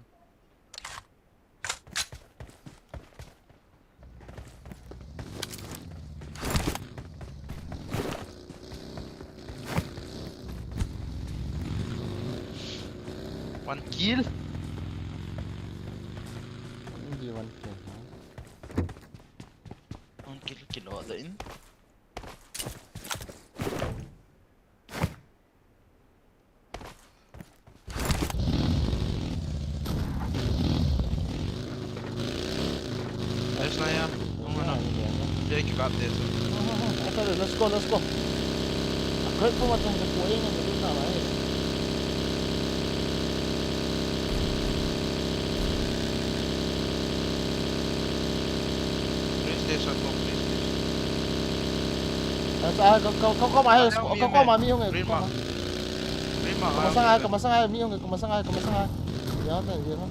One kill. Hindi one kill. One kill kill din. Ayos na yan. Kung ano. Jake, you got this. Okay, let's go. Great po macam kepuing yang itu tak lain. Please, one more, please. Kau mai kau mai mi hong Rima. Rima. kau masang mi hong kau masang ya tak dia kan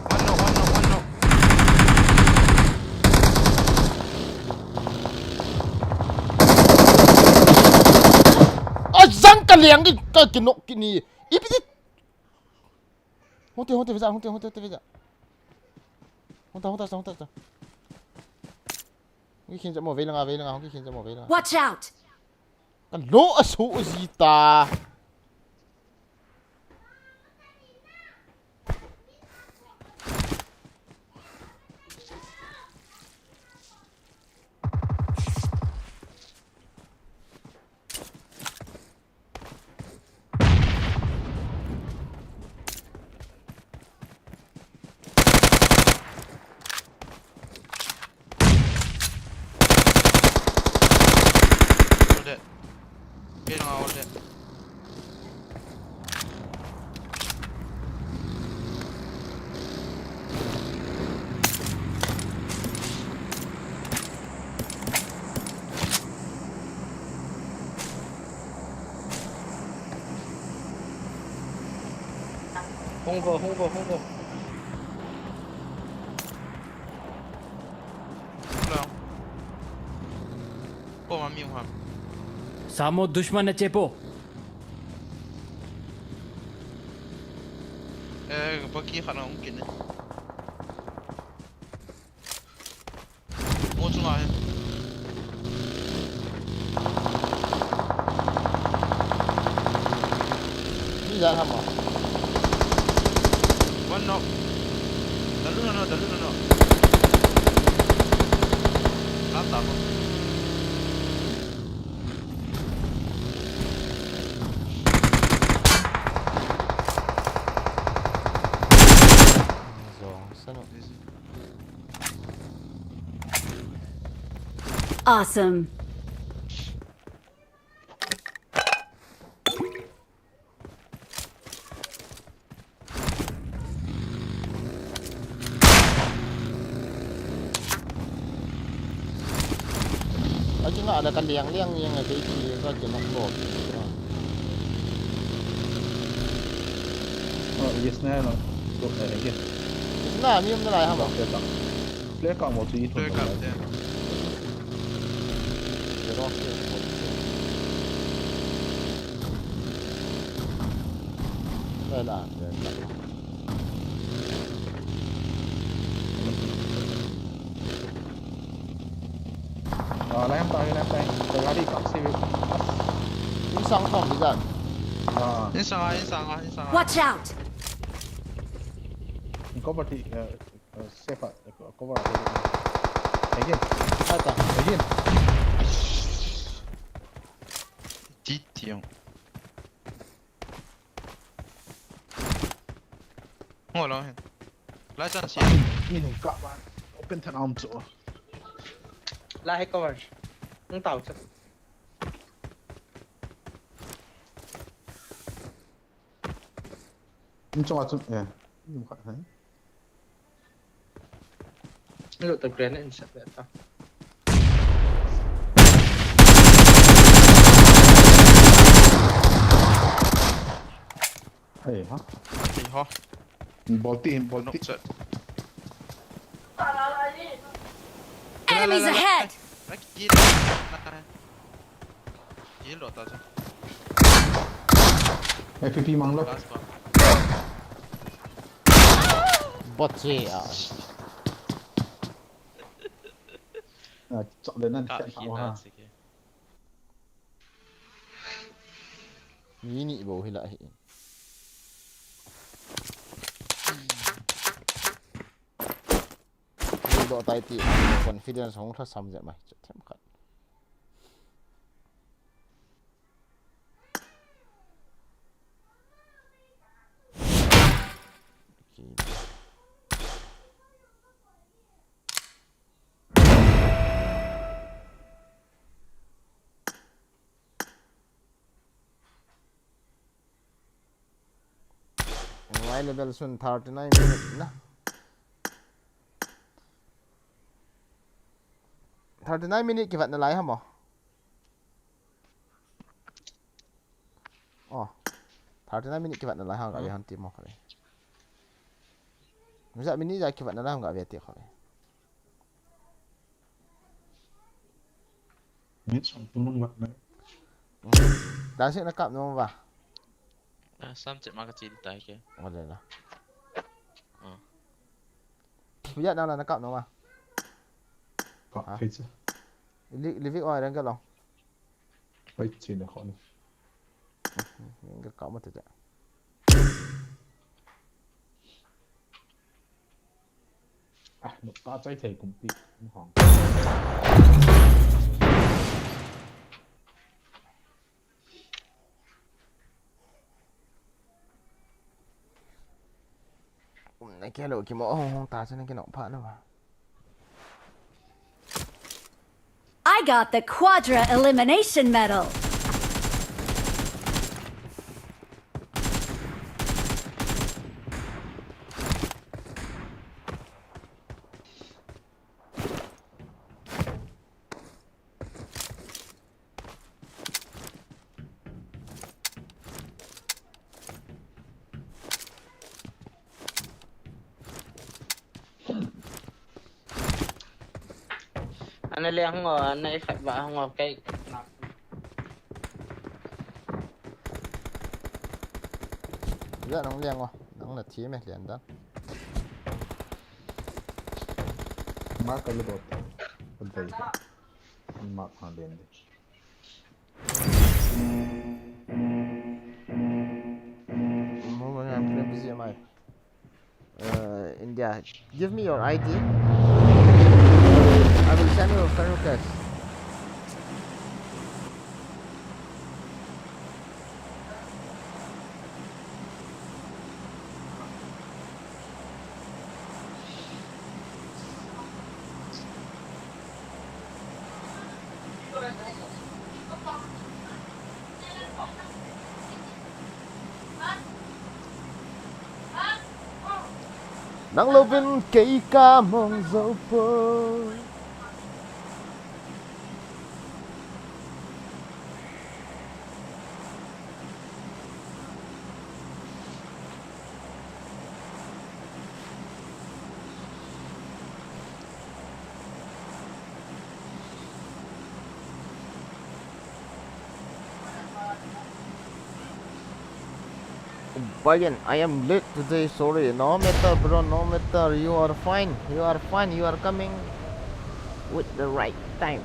One no. Azang kaliang ni kau kenok kini ipi Honte visa Honte Ngi khin mo veilanga ngi khin mo veilanga Watch out! kan lo asu zita All dead. 홍보. Hello. Oh, mami yung ham. Samo दुश्मन है चेपो Pagi ka na mungkin eh. Mo tsunga eh. ni ja hama One knock. Dalu na no. Lata mo. Awesome. Aja nggak ada kan liang-liang yang ada iki kau jenok bot. Oh, yes, no. Go again. Nah, mium na lai hama. Flare card mo tu itu. Flare card ya. Lah. Lem tay. Tergali kaksi. Ini sang kong bisa. Insang. Watch out! Cover the safe cover again. Ada. Again. Titiong. Ngồi hen. Lại chance xí. Ini các bạn open thân arm chỗ. Lại hay cover. Không tàu chứ. Ini cuma tu ya. Ini bukan kan? Ini lo tergrenade insya Allah. Hey, ha? Mati ho. Bolti. Knock set. Enemies ahead! Gila tak je. FPP mang lo. Last one. Bot sih. Chọn đến anh Kak sẽ hina ha. sikit. Ini bau hilak. Độ tay thì confidence không thật sầm vậy mày chém cận my level soon 39 minutes na 39 minutes cái vật nó lại hả mỏ oh 39 minutes cái vật nó lại hả cái hắn tìm mỏ cái giờ mình đi ra cái vật nó lại không cái việc cái Biết xong tôi muốn vật đấy. đang sẽ nó cặp nó vào 37 mากระจีตายแก ở đây là bây giờ đang là nó cặp nó mà Có phải chứ. living oil đang cái lòng Phải chỉ là khó. cái cặp một chút À, một ta trái thể cũng bị cũng hỏng. này kia lỗi cái mỏ không ta cho nên cái nọng phá nữa mà I got the Quadra Elimination Medal. Anh lấy không ngờ anh ấy phải vợ không ngờ cái giờ nó liền quá nó là chí mày liền đó Mark cái lượt bên đây mark hàng liền đi moment I'm playing busy my India give me your ID I will send you a friend request nắng lâu bên cây ca mong dấu phơ Again, I am late today, sorry. No matter, bro, no matter. You are fine. You are fine. You are coming with the right time.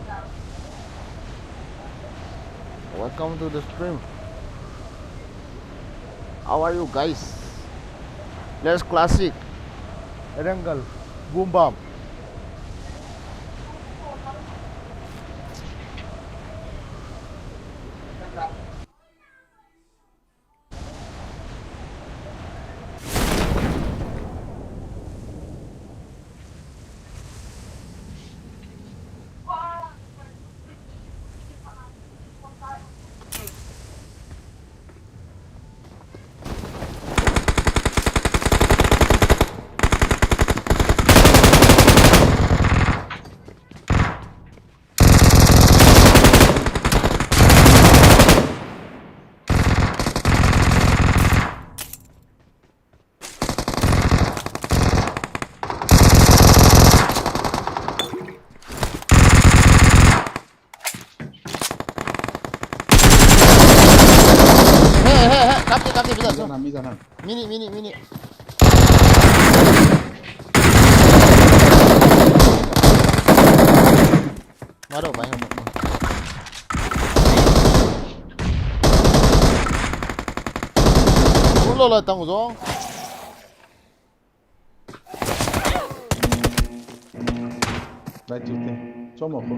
Welcome to the stream. How are you guys? Let's classic. Erangal. Boom bam. Copy, bisa. Sana. Mini. Waduh, banyak banget. Lo tangguh dong. Đây chịu thế. Cho một phút.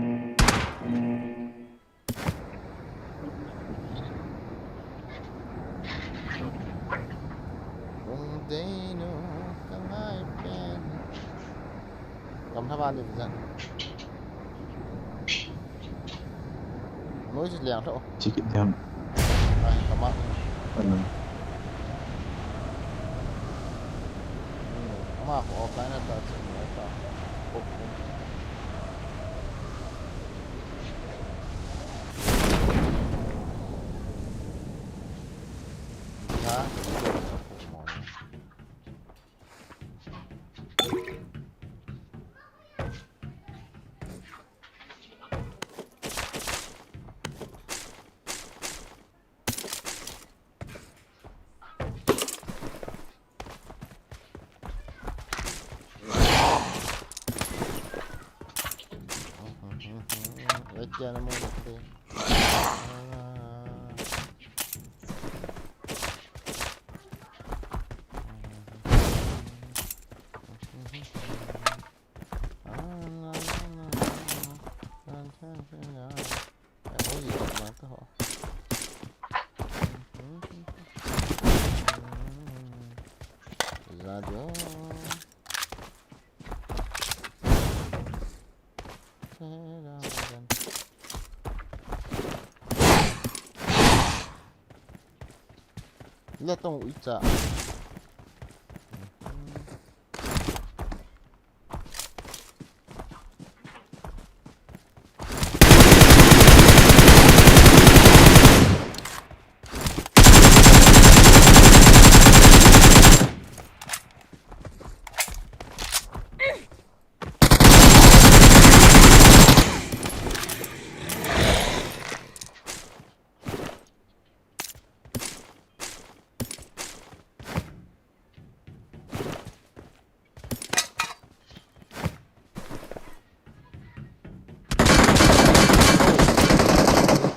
Cầm tháp ban đi dần. Nối chỉ liền thôi. Chỉ kiện thêm. Này, cầm mắt. Ama ako offline na to sa mga ito. Ha? Wait dyan na muna. Lihat tong Ica.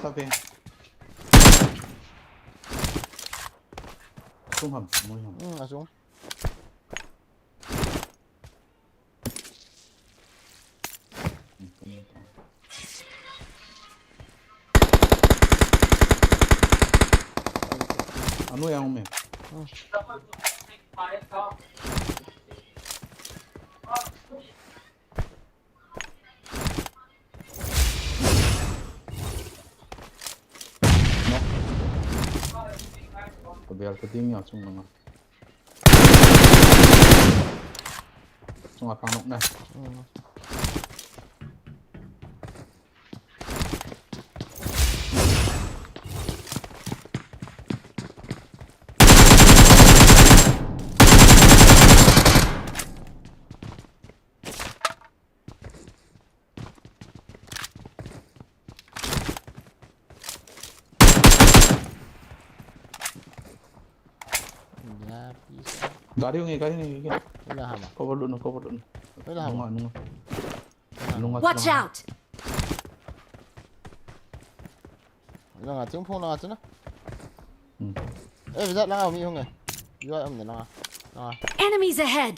Tapi Sung hầm, môi hầm. Langsung. Ano yang umi? Biar ketingnya chung nama. Chung akan nok dah. Gari ni. Wala hama. Cover dulu. Wala hama. Nunga. Watch out! Wala nga, tiếng phone nga chứ nó. Ê, rất là mi không này. Rồi âm này nó. Enemies ahead!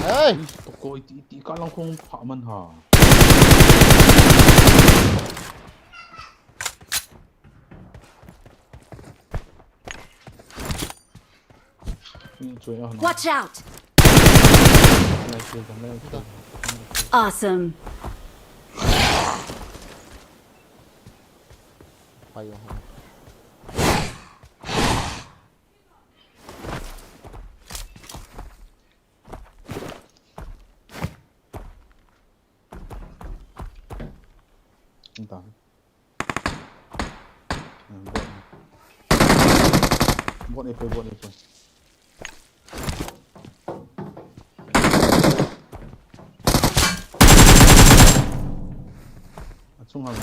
Ê! Toko iti ka lang kung paman ha. Watch out! Awesome. Payo. Entah. Buat apa? Acung hal ni.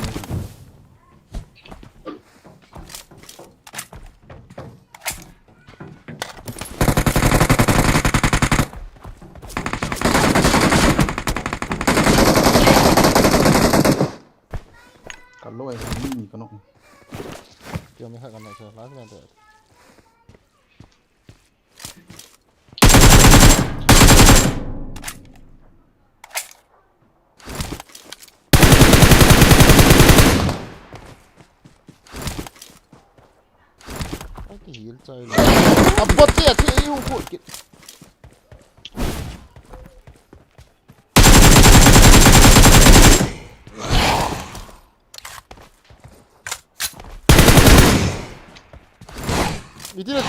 Kalau ini kan nak. Dia melihat kan nak last kan tu. Cái gì chơi này? Bot chứ thì yêu bot kìa. มีที่เรา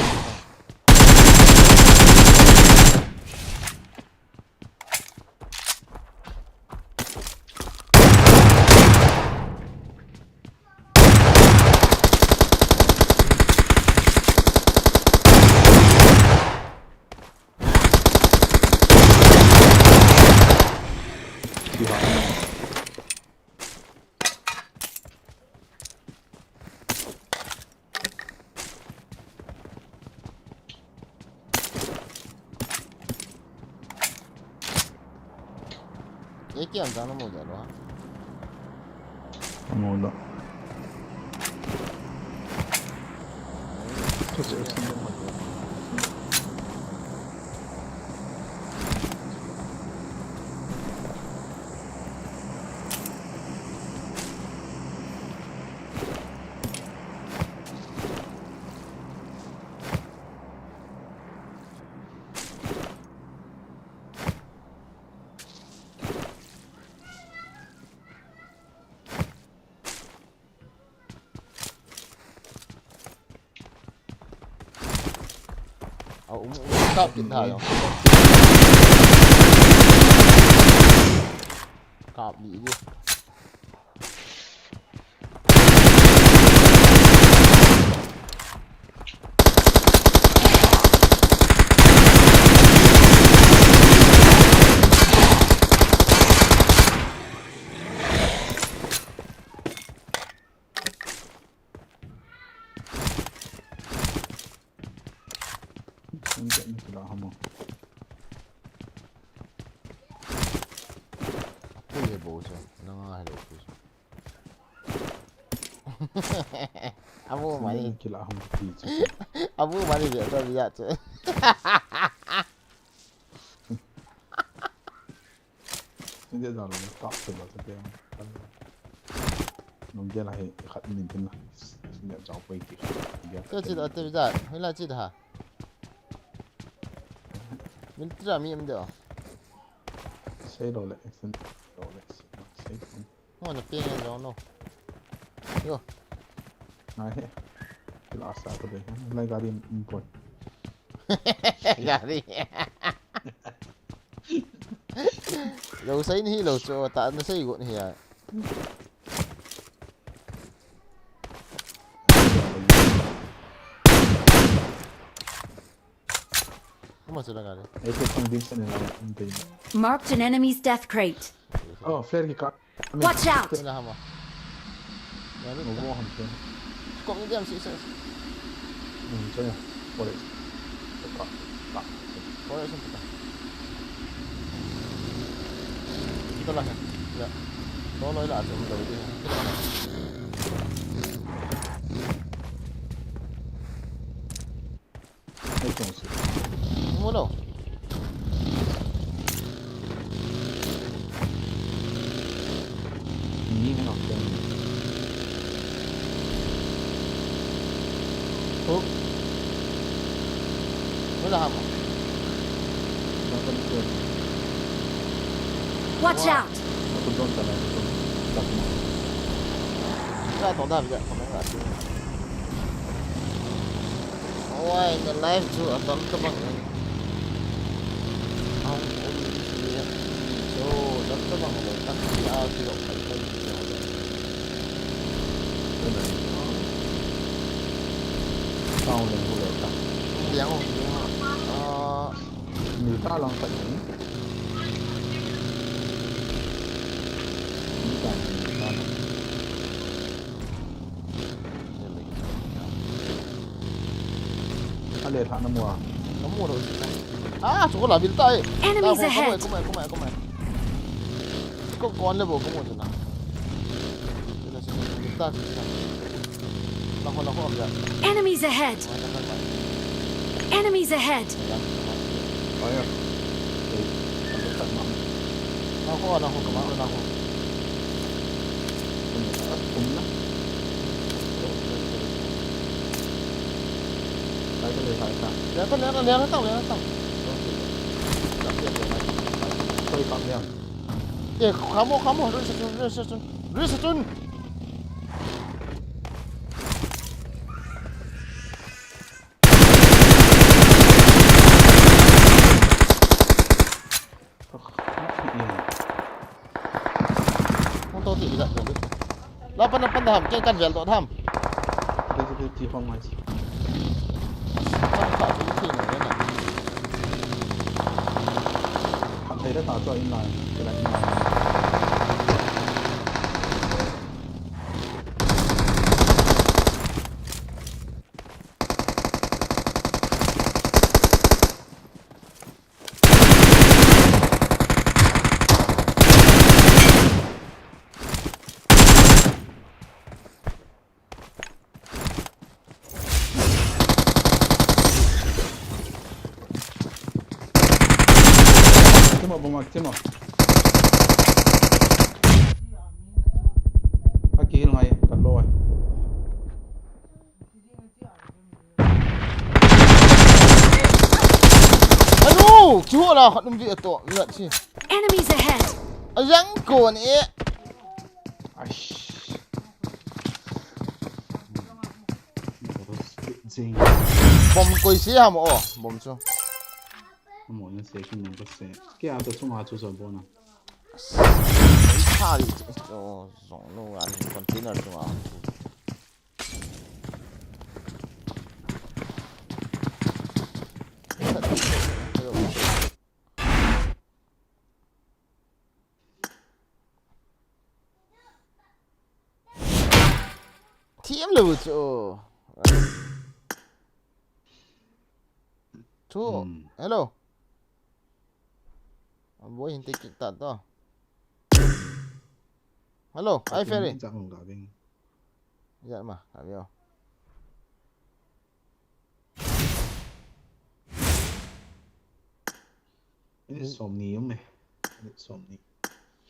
얘기 안 가는 모자로. 몰라. 그치, cặp điện thoại rồi. Cặp bị đi. Không chạy như đó không? Ui 보죠. 나가 해도 보죠. 아무 많이 길라 한번 뒤지. 아무 많이 돼서 미야죠. 근데 나는 딱 들어서 그냥 농제 lại khát mình tin là nhận cháu quay kịp. 저 지도 어때 자. 흘라 지다. 민트라 미엠데요. Xe đồ lại xin đồ lại xe không. 뭐 삐에 넣어. 이거 Nói thế. Cái lọ xả của đấy lại gari import. gari. Lâu xây ni lâu cho ta nó xây gọn hìa. Come on, gari. Ấy cái không biết xem là không tin. Marked an enemy's death crate. Oh, flare cái card. Watch out! Cái nào mà. Nó vô hầm trên. Cũng như em sĩ sẽ. Cho nha. Qua đây. Có. Có đấy xem ta. Tốt là dạ. Có lỗi là chúng đầu tiên. Đây trồng sự. Không có đâu. Nhìn nó trên. Nó là hầm. Nó vẫn chưa. Watch out! Nó cũng đón trả lại. Đặt nó. Ra tổng đàm vậy, không phải là. Ôi, cái live chưa ở tấm các bạn. Không, ôi, chỗ tấm các bạn để tăng cái ao tự động phải thay. Cái này. Sau này vô lại tắt. Tiếng không? Người ta lòng phải nhỉ? Người ta anh để thằng nó mua rồi. À, chỗ là bên tay. Enemies ahead. Come on. Có con level có một nào. Ta. Nó không được. Enemies ahead. Enemies ahead. Có rồi. Thì anh sẽ tận mạng. Nó không có mạng nó không. Cũng lắm. Đây cái này phải cả. Léo nó tao. Tôi phạm nha. 예, 감호, 르세준. แล้วปันทำเกี่ยงกันเวลตัวทำ ไปที่ห้องมาสิ ต้องขอวิธีหนึ่งด้วยนะ 谁在打转音来？给他音来。这么，他幾耐กันร้อยฮัลโหลจู่เราขนมจีบตัวเลือดสิ Enemies ahead. ยังโกนเอ๊ะ ไอ้จริง บอมกุยเสียหมดบอมจู่ 我冇人寫，佢冇得寫，跟住就中下做上波啦。差啲哦，上路啊，คนตีนอะไรตัวทีมเลยจู่จู่ฮัลโหลBoy, hindi kita to. Hello, hi Ferry. Dạ mà, sabi ko. Ini somnium eh. Ini somni.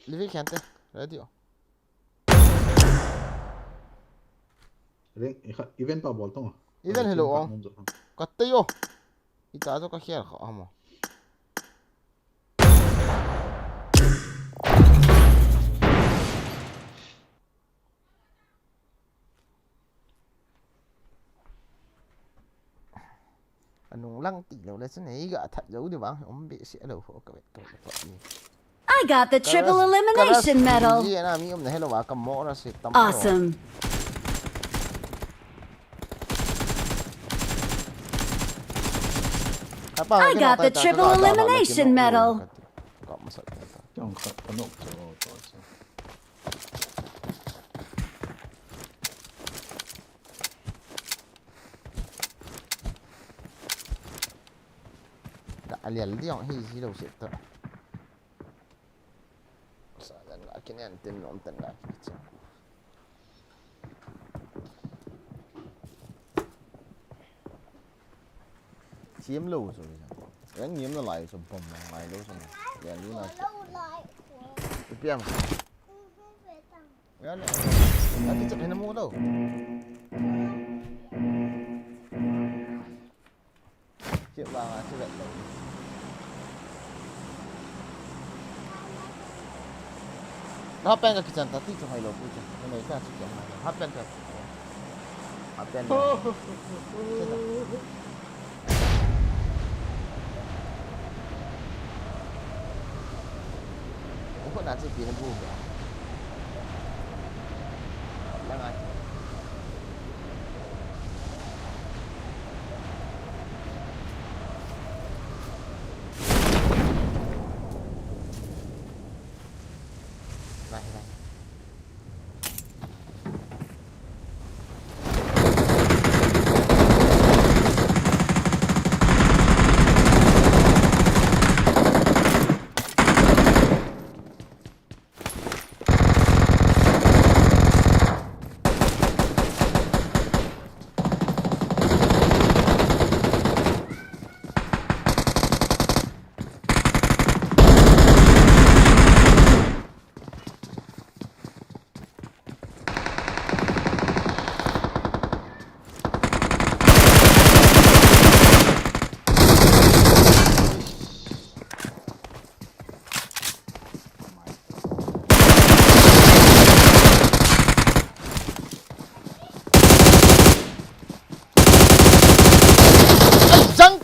Livi kente, radio. Event pa boltong ah. Event hello ong. Katayo. Ita to ka kaya ka amo. Anong lang tilaw na sa naiga at hadlaw di ba? Umbisi alaw ko kawit kawit. I got the triple elimination medal. Awesome. I got the triple elimination medal. Alial di ang hisi daw siya ito. Saan nga kinyantin noon tanda kita. Chiếm lù rồi. Cái nhiễm nó lại sụp bầm lại đâu rồi. Dạ như là. Cái piang. Cái này. Cái chụp hình nó mua đâu. Chịu vào là chịu lệnh rồi. Hapen ka kisan tati to hay lo pucha. Ano ka sa kanya? Hapen ka. Hapen. Upo na si pinabuga. Langat.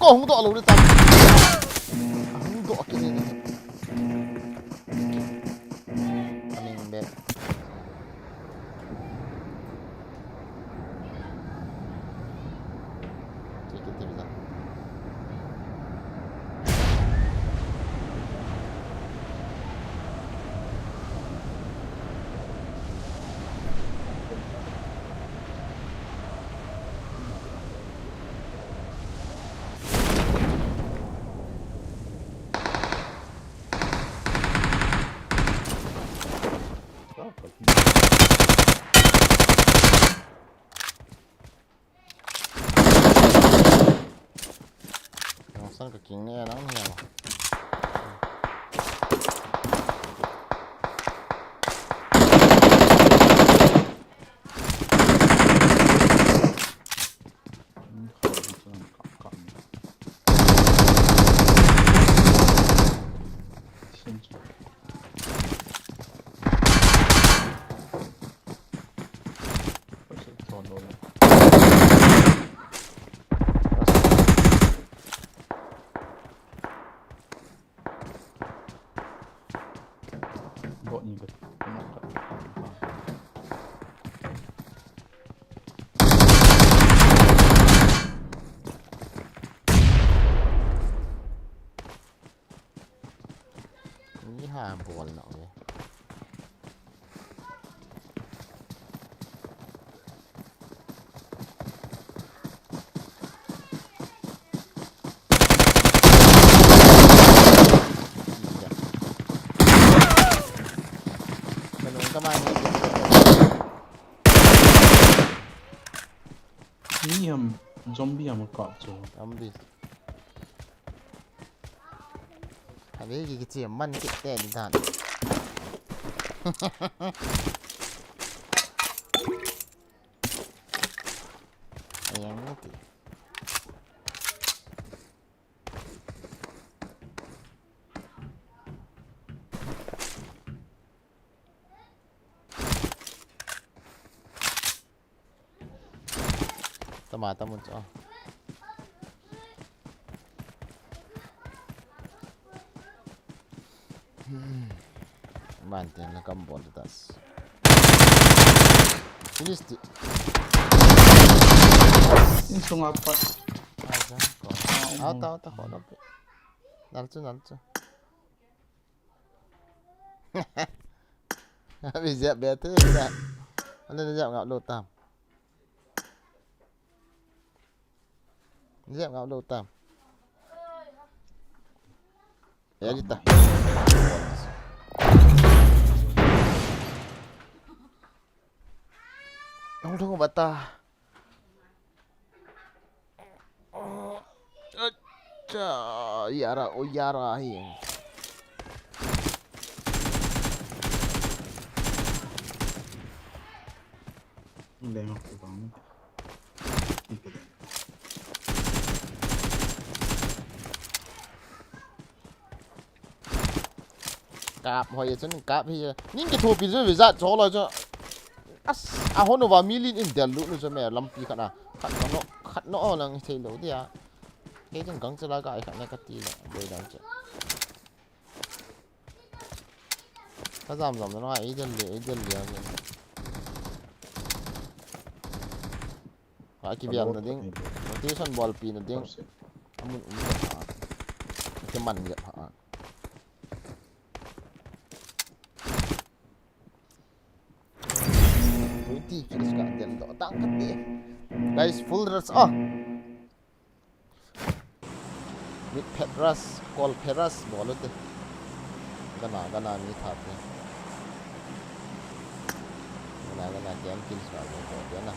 Không độ lùi được tầm. Không độ cái gì này. Anh em bé. Kita bisa. Sang ke king ni nang ni apa? Ini habol nak ni. Ini yang zombie yang mekak tu. Zombie. Habis kecil man kita di sana. Yang ni. Mata muncul. Banting lah kampung di atas. Ini sti. Ini sungai apa? Ada. Tahu kau dapat. Nalcu. Habis siap betul tak? Anda siap ngap lo tam. Siap ngap lo tam. Ya kita. Tunggu batah. Yara hi. Lembra que vamos. Cạp hồi giờ chân cạp thì những cái thua bị rơi về giặt cho là cho hôm nào vào milin in tiền lũ nữa cho mẹ làm gì cả nào khát nó là thấy lũ thì à cái chân cắn cho lá gãi khát này cắt tí là bây giờ chứ ta giảm nó hay chân liền cái việc là tiếng tí sân ball pin là tiếng amun cái màn vậy hả Kita sekarang jalan tak tangkap dia. Guys, full rush. Mid pet rush, call pet rush boleh tu. Gana ni thap ni. Gana kian kill sekarang dia na.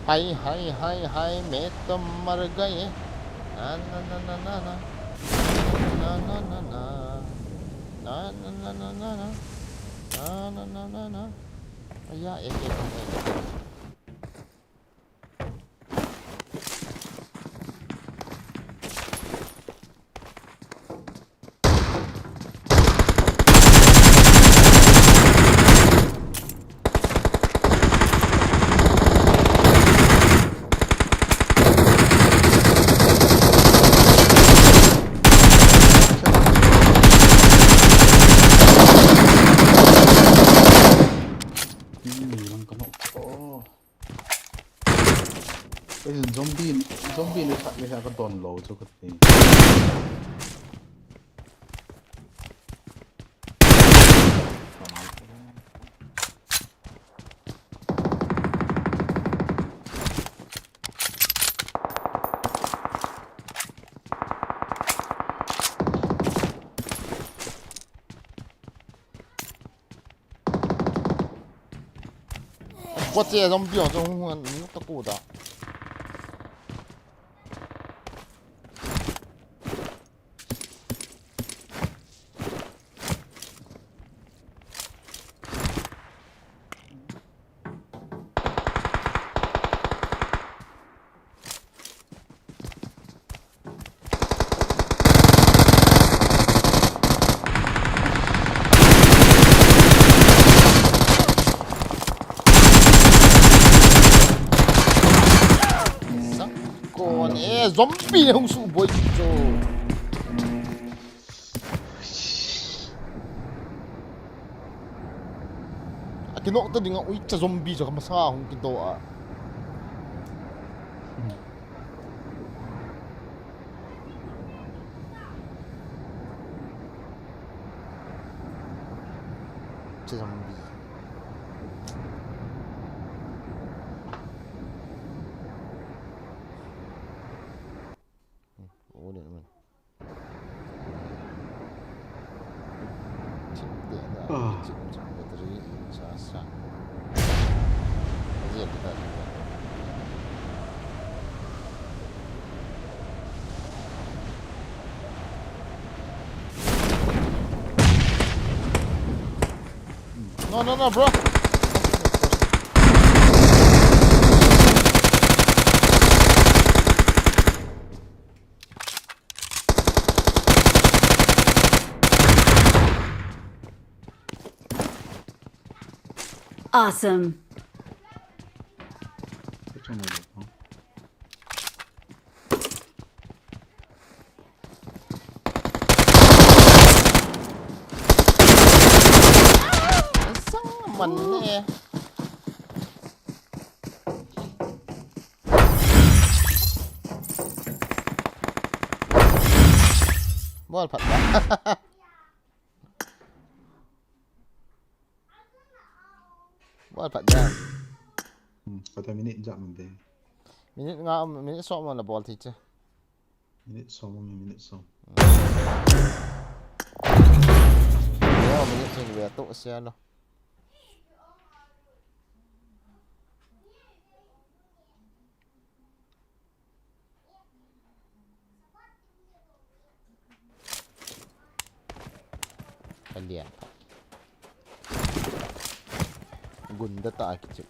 हाय मैं तो मर गए ना ना ना ना ना ना ना ना ना ना ना ना ना ना ना ना ना ना ना या एक 走咗個地。我这种标准我都顾到。zombie yang subuh itu. Kinok tu dengan uica zombie je masalah hong kita ah. Zombie. Oh, dia mana? Cik dia dah. Cik bateri sasa. Dia dah. No, bro. Awesome. Mana? Bol pat ba? Bol pat jam. Kata minit jam nanti. Minit so mana bol teacher. Minit so. Oh, minit so dia tu sia lah. Kalian gunda tak kecil.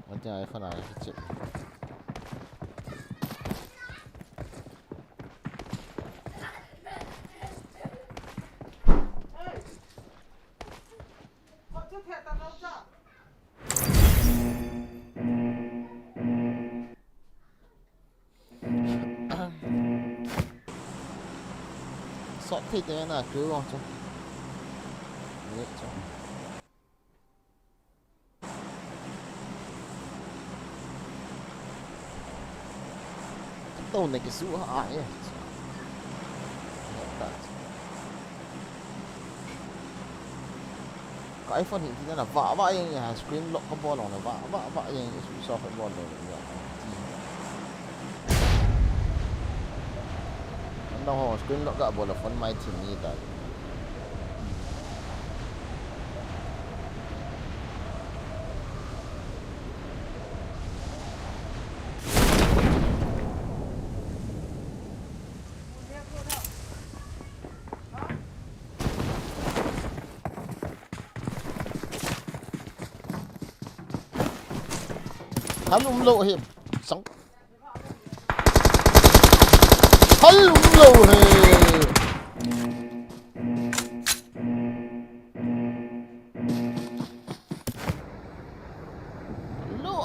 Macam iPhone lah kecil. Sọt thịt thế là cứ vào trong. Tao này cái số hại cái iPhone hiện thì là vã vã như nhà screen lock cái ball là vã như so phải ball này đâu hồ screen lock gak boleh phone my team ni tadi. Halum lộ hiểm sống. Halum lộ hiểm.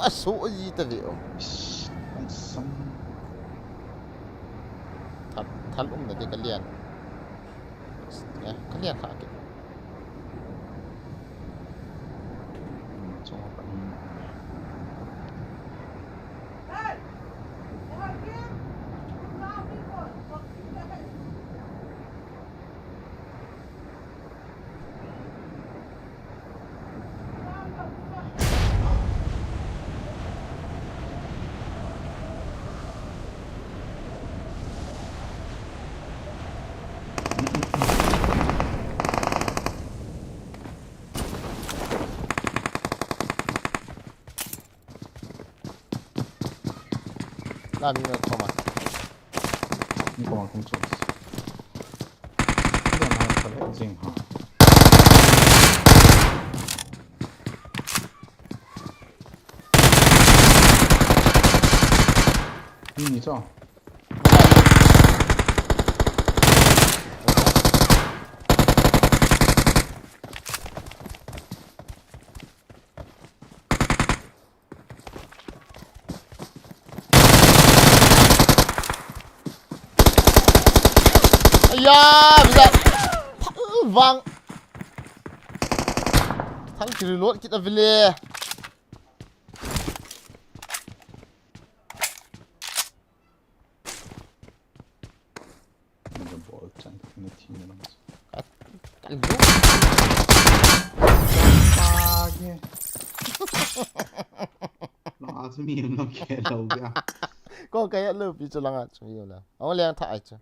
số gì ta vậy thật là đi cái liền cái liền khác kì là mình không mà你干嘛工作？这样还可能性哈。你照。ya bisa vang thằng kiri luat kita beli那个包站那体能。Pagi. Lazmi yang kelo ya. Kau kayak lu bicu langat cuma lah. Awak lihat tak aja.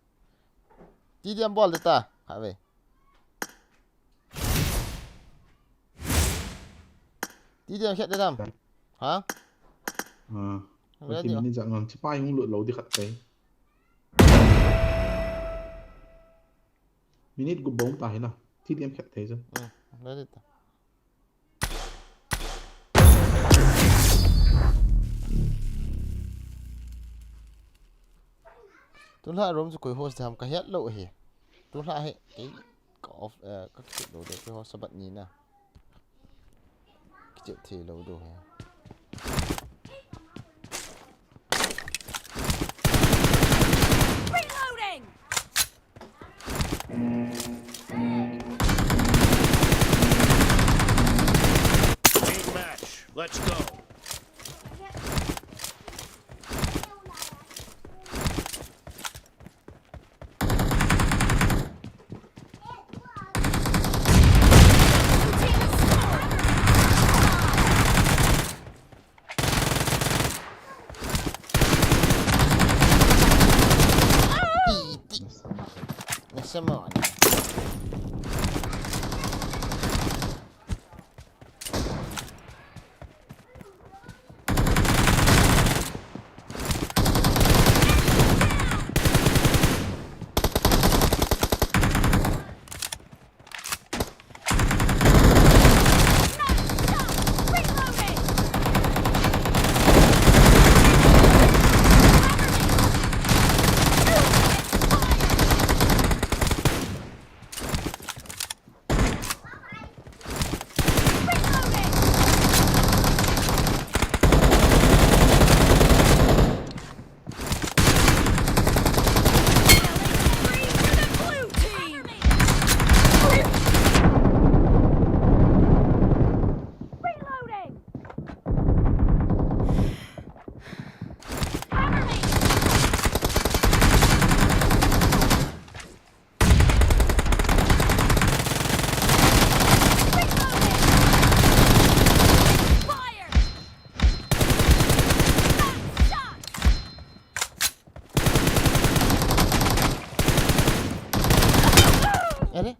Di diam bol ta, habe. Di diam khat Edam. Hả? Cái mình dạng làm chip ai cũng lựa lâu đi khát cái. Minute của bóng tài nào, thì diam khát thế chứ. Đấy đi ta. Tôi lại rôm cho cuối host làm cái hết lộ hề. Tôi lại cái có các chuyện đồ để cái host bận nhìn nè. Cái chuyện thì lâu đồ hề. Reloading. Team match. Let's go. Come on. Ready?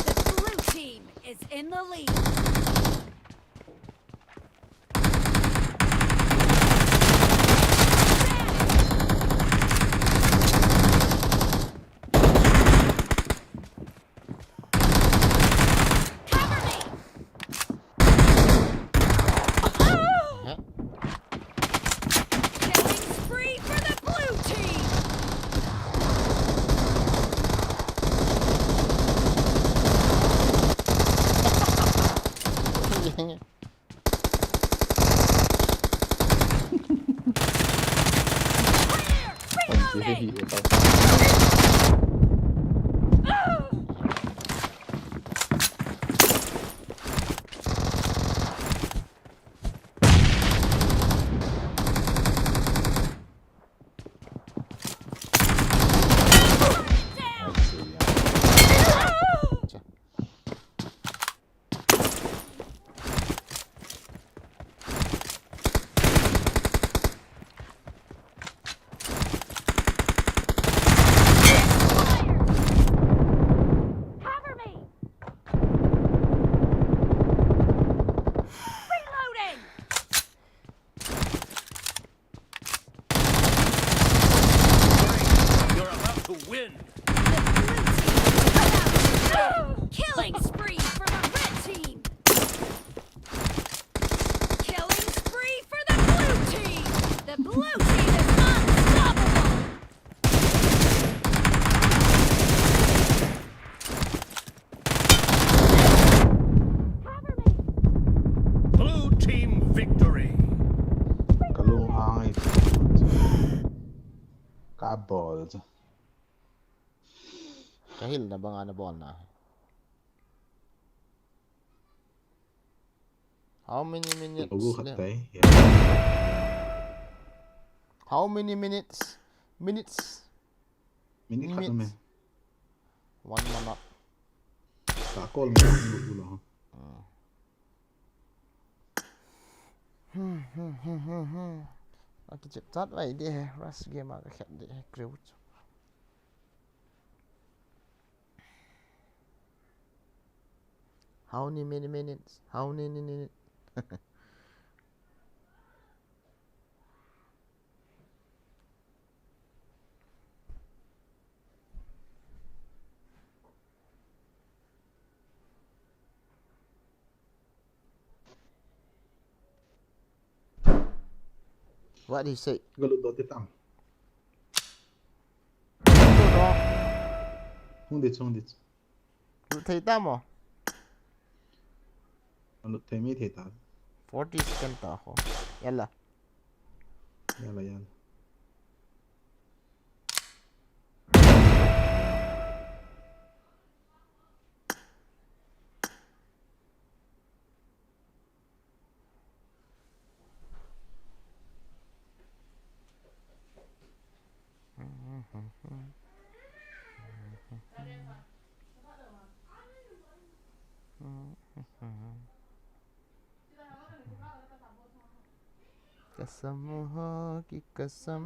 The blue team is in the lead. Cover me! Reloading! You're about to win. Killing spree for the red team! Killing spree for the blue team! The blue team is unstoppable! Cover me! Blue team victory. Kalung hang itu. Kabol. Kahil na ba nga na ball na? How many minutes Ugu left? katay. How many minutes? Minutes? Minit ka naman. 1 minute. Takol mo ang ulo. Aki chip chat vậy đi rush game mà cái khẹt để crew. How many minutes? How many minutes? What did he say? Galut do titang. Hung dit. Thấy ta mà? Galut tay may theta. 40 second ta ako. Yalla. Yala. कसम हो कि कसम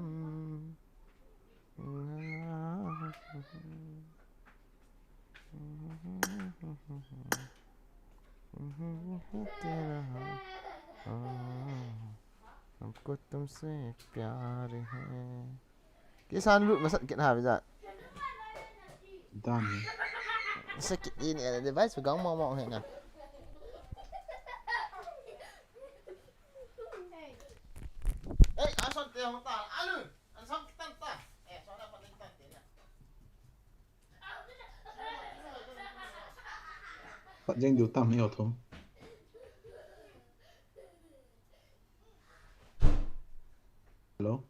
हमको तुमसे प्यार है किसान लूट masakit ha bisa Dami. sakit ini ada device pegang mau hena asal teh hotel alu asal kita entah soalnya pada kita ya Phát danh điều tạm nhiều thông. Hello.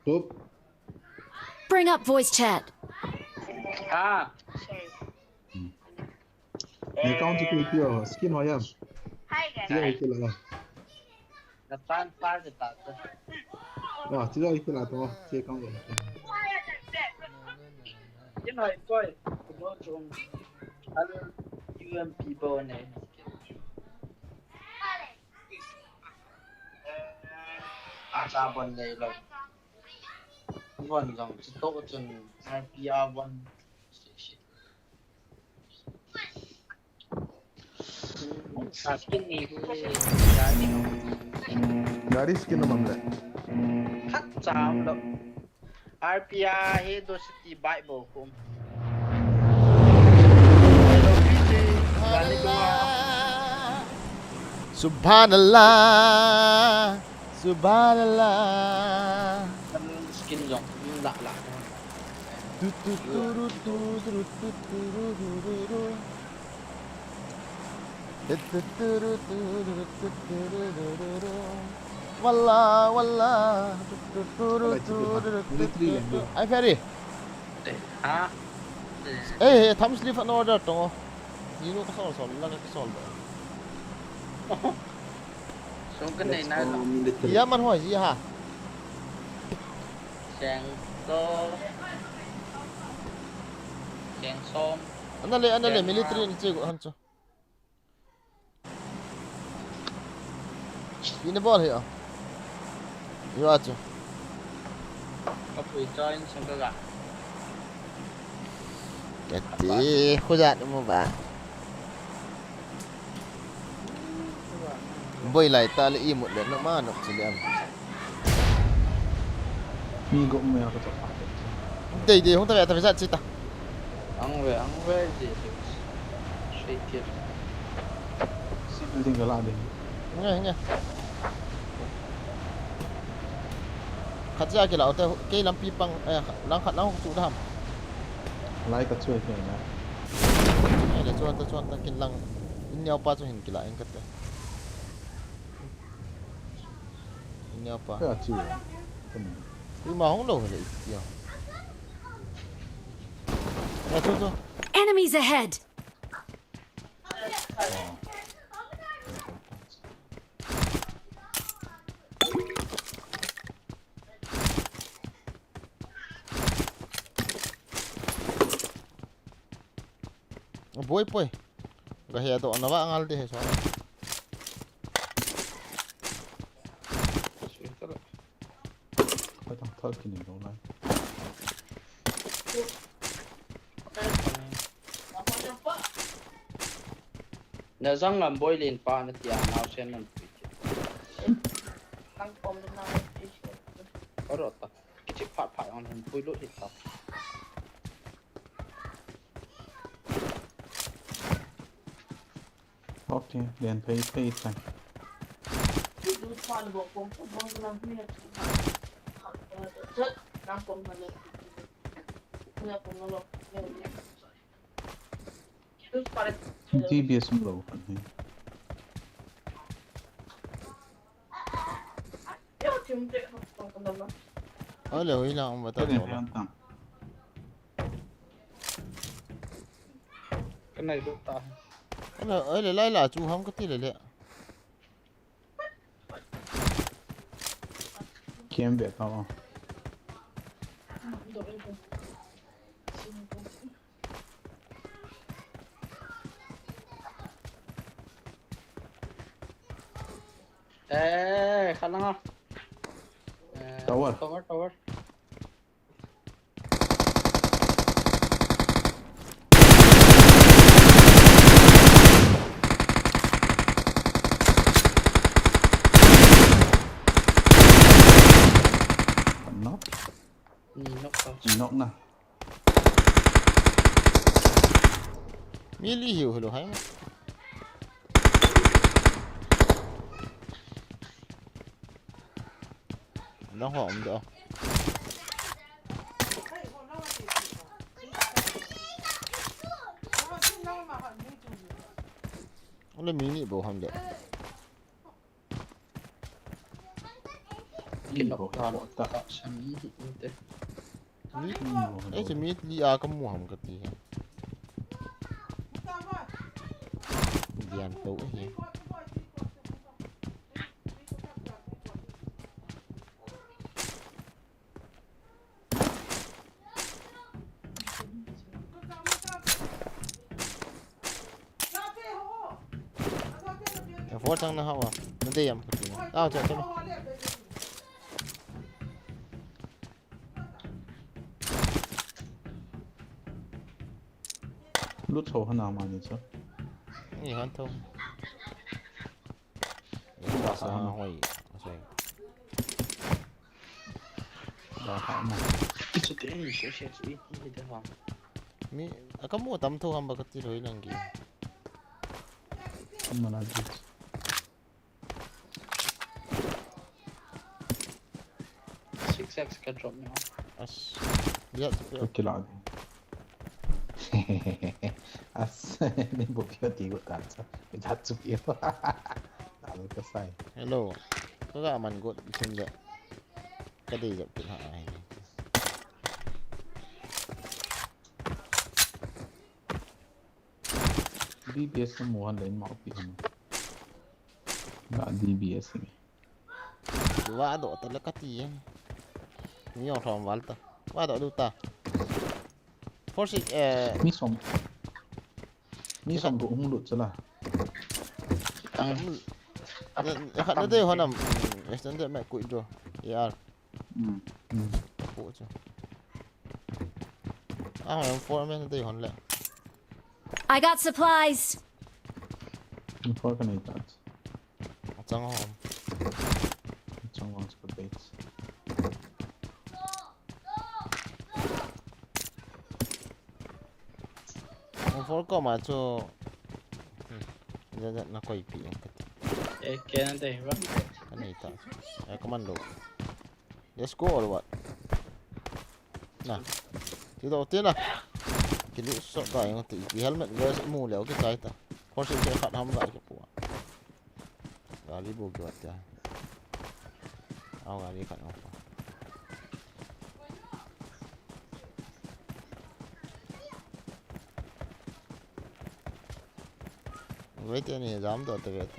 Tốt. Bring up voice chat. Này con chỉ cười kiểu skin hóa em. Chỉ là cái là. Depan par depan. Chỉ là cái là to, chỉ con rồi. Cái này coi, nó trông anh UM people này. Ata bọn này là bọn dòng chỉ tốt chừng RPR1 skin này Dari skin naman le. thắt cháo lắm RPR Hedo City Bible kum. Subhanallah, Subhanallah. Skin dong, lạ lạ. Wallah, wallah. Military yang dia. Ai Ferry. Hả? Thăm sleep an order tong. Yino ka sol la ka sol. Xuống cái này nó Ya man hoi gì ha. Sang to Sang som Anale military ni chego hancho. Ini ball here. Yo acho. có phụ join xong cái gà. Kati khujat mo ba. Boy lai tali imut le no ma no siliam. Mi gỗ mèo có chọn. Dei không ta phải chita. Ăn về gì thì suy kiệt. Xin tình cái là đi. Nghe. Khát ra cái lão ta cái làm pi pang lang khát lang tu dham. Lại cái chuột này nè. Để chuan ta kin lang in nhau pa cho hình cái lại anh cất. In nhau pa. Cái là chuột. Đi mà không đâu vậy. Cho. Enemies ahead. Boy. Gaya to ano ba ang alde he so. Phải thằng thợ cái này đâu này. Nếu rằng làm bôi lên pa nó tiang nào xem nó có rồi ta cái chiếc phát phải on hình bôi lốt hết tao. Okay, then pay time. DBS low. Ole oi lang ba ta. Cái này đúng ta. Ole lai la chu ham ka ti le. Kiếm việc tao. Khả năng không? Tower. Knock nè. Mi li hiểu rồi hay. Nó hỏng được. Nó mini bộ hỏng được. Cái nó còn ta sẵn thế. Ấy chỉ mít li a cái mua hỏng cái gì. Dian tụ gì. Phố trăng nó hao à, nó đi em, tao chờ cho nó. Lút sổ hơn nào mà nhỉ chứ? Gì hơn thôi. Nó sao hoài, Đó phải mà. Chút tiền sẽ ít như thế không? Mi kamu tam thu hamba kati roi langi. Không mà là gì. 6x ska drop now. As. Lihat tapi. Okey lah. As ni bukti tiga kansa. Jatuh dia. Lalu kesai. Hello. Kau tak aman kot macam je. Kadai je pun hak ini. DBS semua lain mau pilih. Nggak DBS ini. Dua ada terlekati ya. Ni orang thom walta. Wa ada duta. Force Mi som bu hung lut salah. Hak ada honam. Standard mak ku itu. Ya. Ku je. Yang foreman ada hon le. I got supplies. Info kan itu. Jangan hom. Jangan seperti itu. For kau macam. Jangan nak kau ipi. Kan det va? Kan itu. Komando. Let's go or what? Nah. Kita hotel lah. Kili sok dah yang tu. Helmet gas mula okey cai ta. Kau sih kira kat ham lagi puas. Gali buat ya. Awak gali kat apa? Wait ni jam dah tu wait.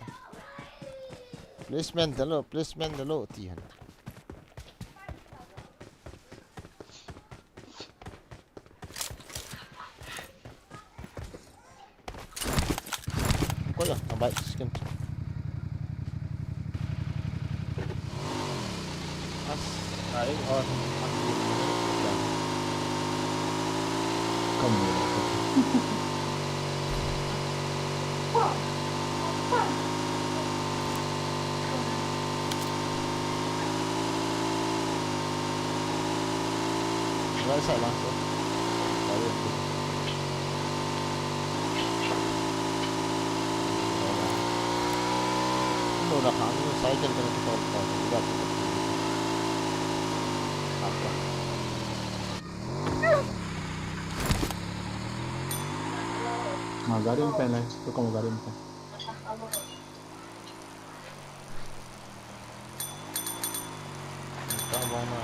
Placement dulu tihan. Kau lah, nampak skim. Đấy on. Cầm Right side langsung. Udah kamu saya kan kena kita lihat. Apa? Nah, garing pen lah. Itu kamu garing pen. Kamu mana?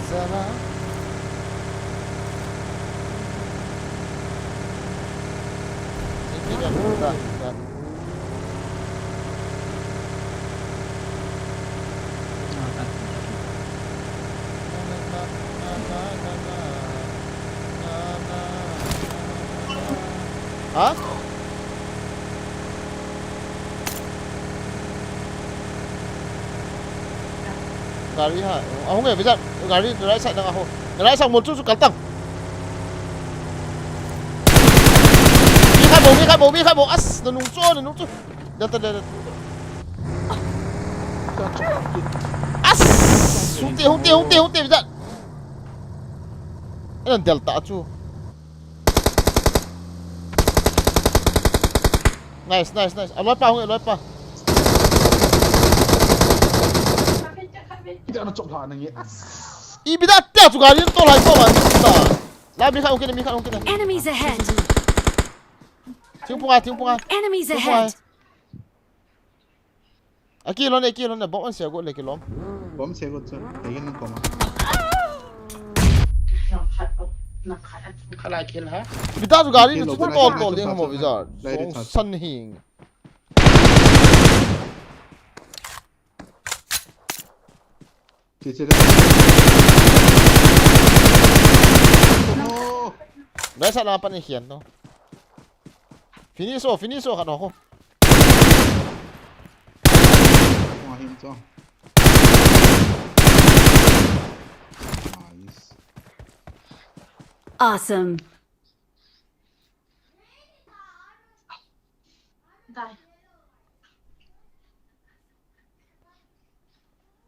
Sana ini kan udah hah? Gari ha, không nghe bây giờ gari lái chạy đang lái xong một chút cắn tăng. Bi khai bộ, as, nó nung chỗ. Đây. As, hung tiêu bây giờ. Ini delta cu. Nice. Lôi pa. Tidak ada cok lah nanti. Ibi dah tiap juga ni tol hai kau mah. Lah mi khai okey dah. Enemies ahead. tiếng phun ai Enemies tiếng phun ai ahead. kia luôn này bóng sẽ gọi lại cái lom bom xe có chứ thấy cái nó có mà Khala kill ha. bị ta juga đi nó chúng to đi không mà bây giờ sân hình chị đấy đấy sao làm này hiền đâu finish khát nó không hòa hiểm cho nice Awesome.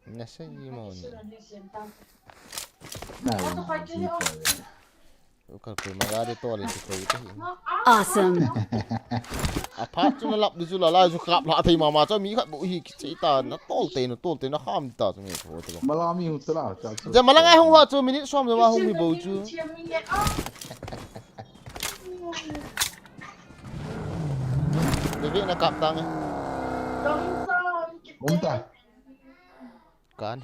nasa gì mà kalau magari to rin si Toy Awesome. apart chu na lap du la la ju krap la thei mama cho mi khat bu hi chi ta na tolte na kham ta chu nge tho to malami hu tsala ja malangai hong ha chu minute som wa hong mi bo chu Devi na kap tang Unta kan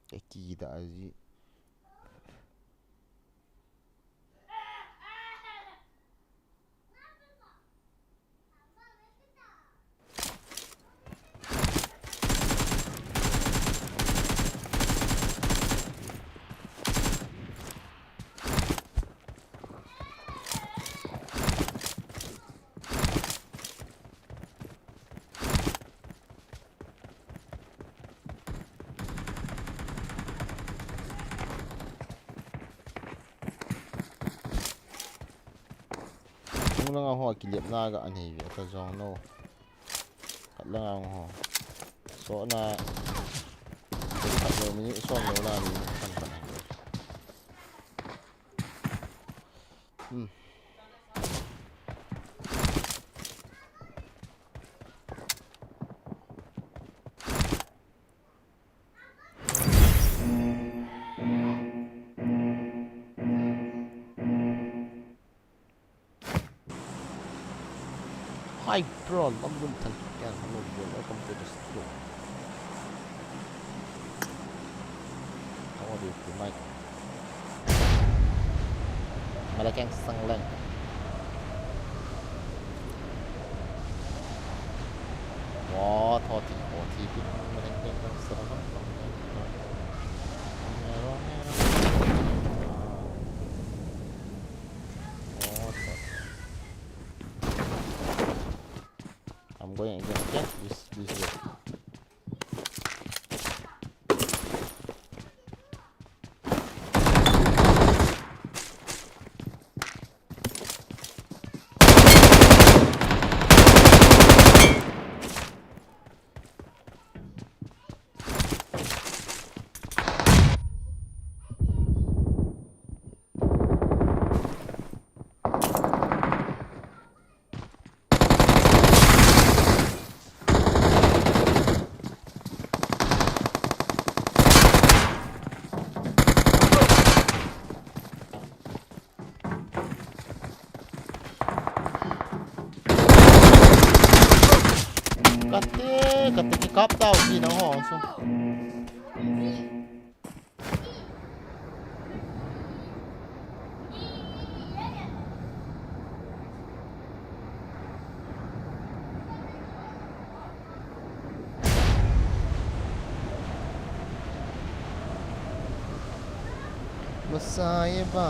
Akida azi lang ang ho kilip na ga ani ka jong no kat lang ang ho so na kat lo mi so no la ni kan kan Hi bro, lambun tan yan hello bro, welcome to the studio. How are you tonight? Malakang sang lang. Wow, thoti pin malakang sang lang. I'm going to get this way. Kate ki kap tao ki nang ho so Masaya ba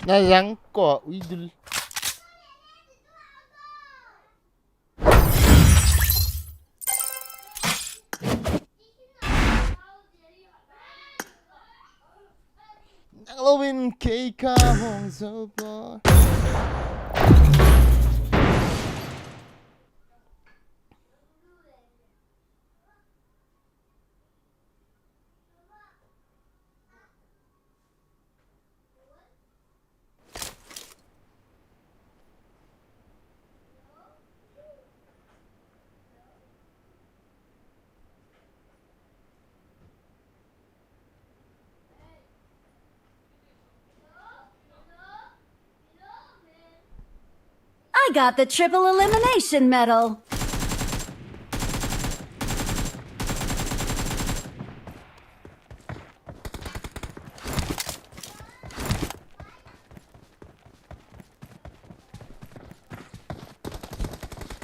Na yang ko idul. Halloween cake hong so far. I got the triple elimination medal.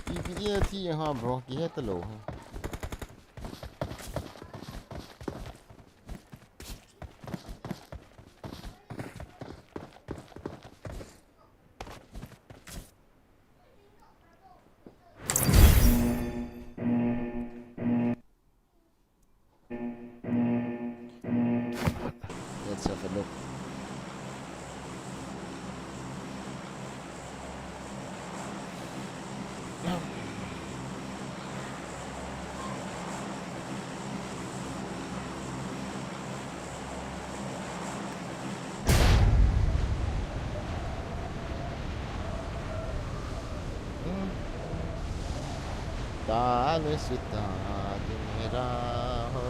PPT ha bro, ki het lo. Let's have a look. ताल सितार मेरा हो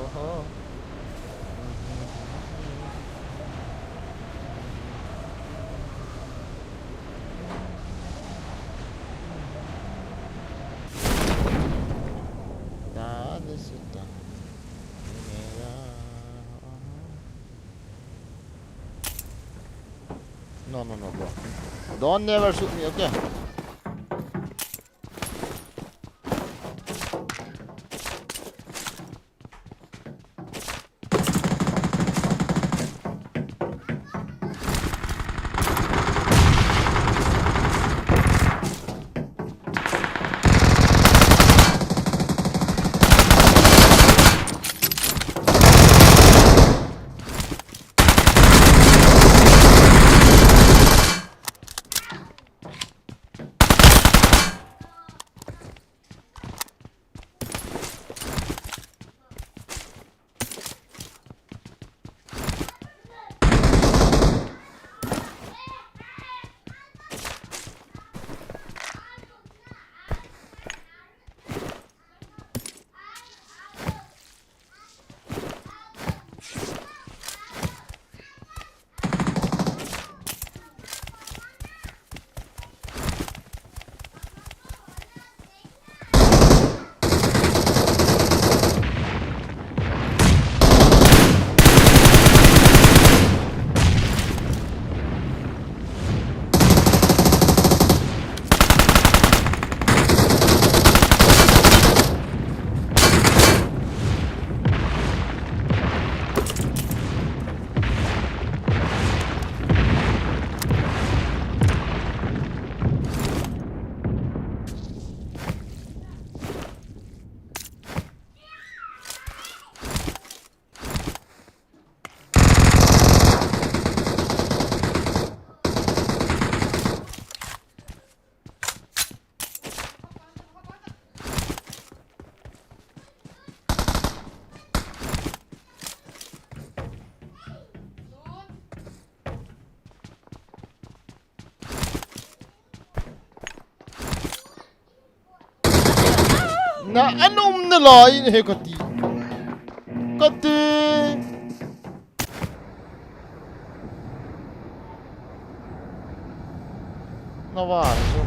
ताल सितार मेरा No, bro. Don't never shoot me, okay? Na anong nalain he kati? Kati. Nawaso.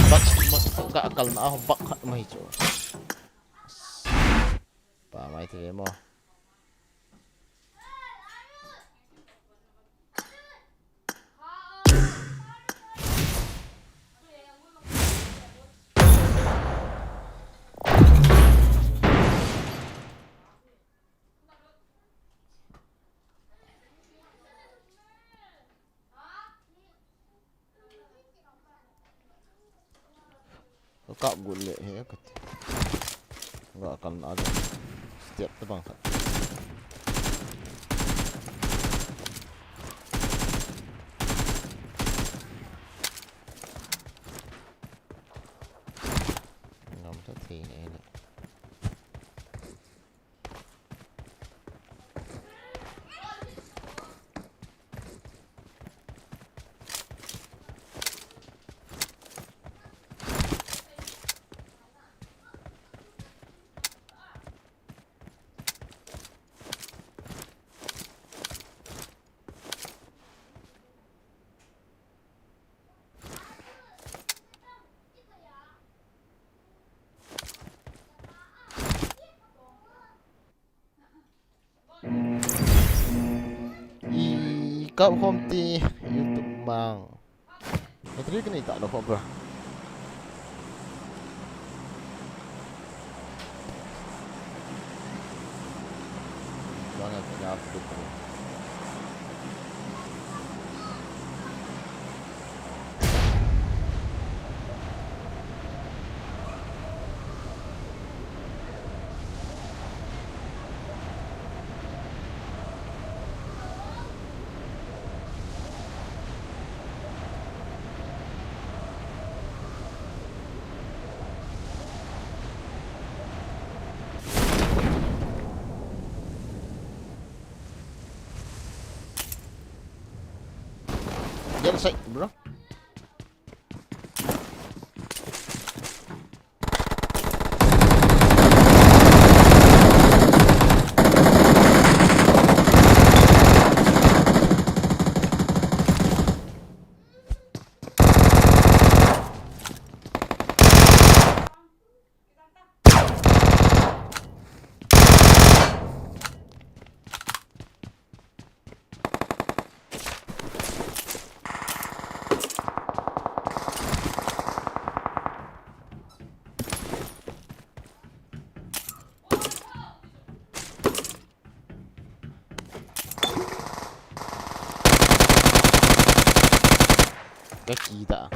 bak gak akal na bak mai cho pa mai te mo kak gule he kat gak akal na ada setiap tebang kat ngam ta thi ne kap home ti YouTube bang. Tadi kena tak ada apa. Jangan kena update. Get a sight, bro. Kaki tak.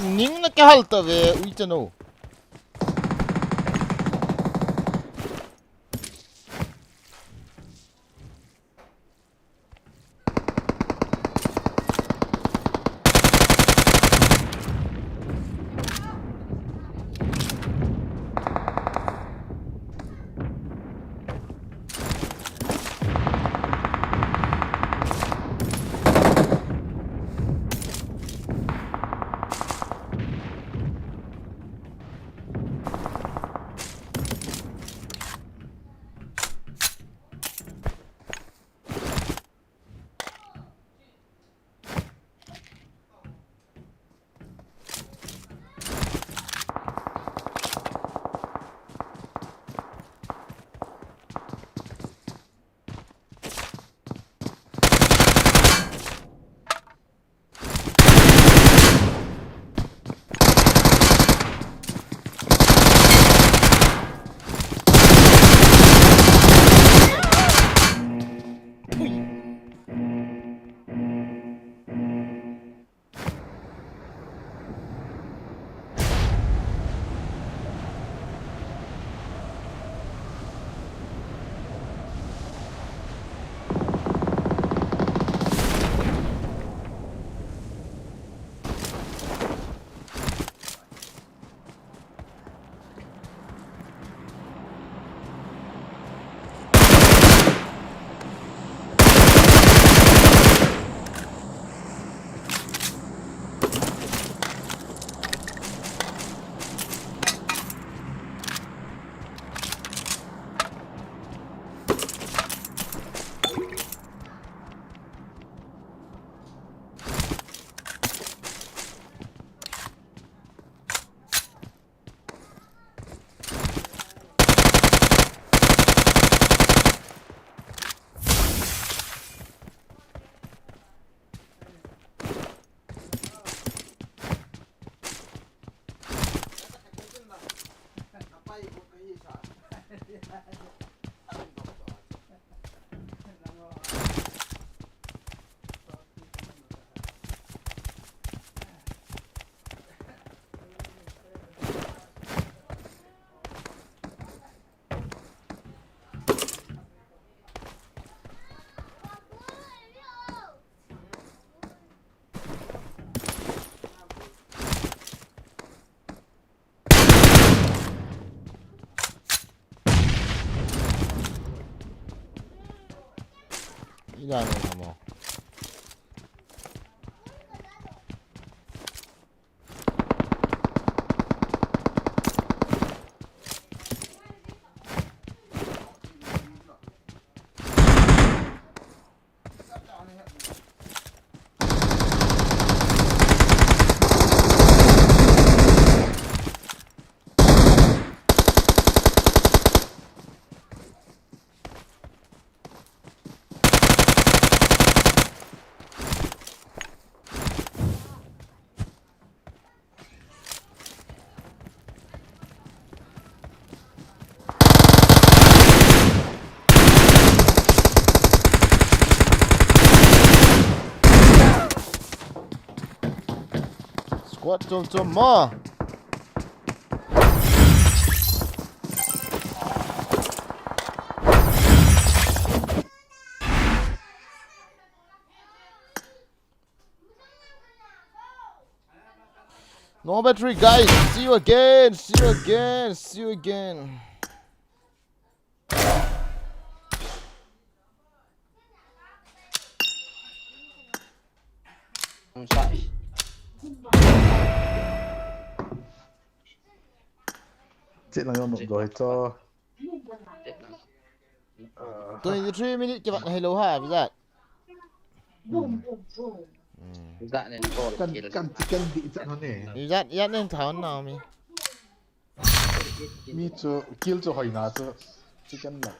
Ning na kehalta ve uitano. Ilan mo? Squad jom ma. No battery, guys. See you again. See you again. See you again. Chết là nộp rồi cho 23 minutes ke bạn hello ha bây giờ. Dạ nên cô là kill. kan bị trận hơn nè. Dạ nên thảo nào mi. Mi cho kill cho hỏi na cho chicken là.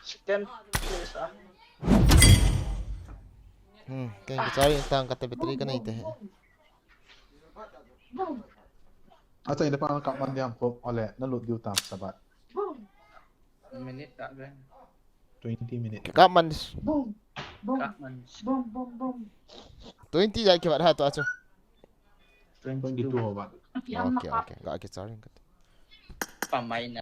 Chicken please ah. Kaya sorry tang kata battery ka na ite. Asa ina pa ka man yang pop ole na load diu tam sabat. Minute tak ben. 20 minutes. Kaman. Kakman. 20 jadi ke bạn ha tu acho. 22 babat. Okay. Gak sorry. Pamain na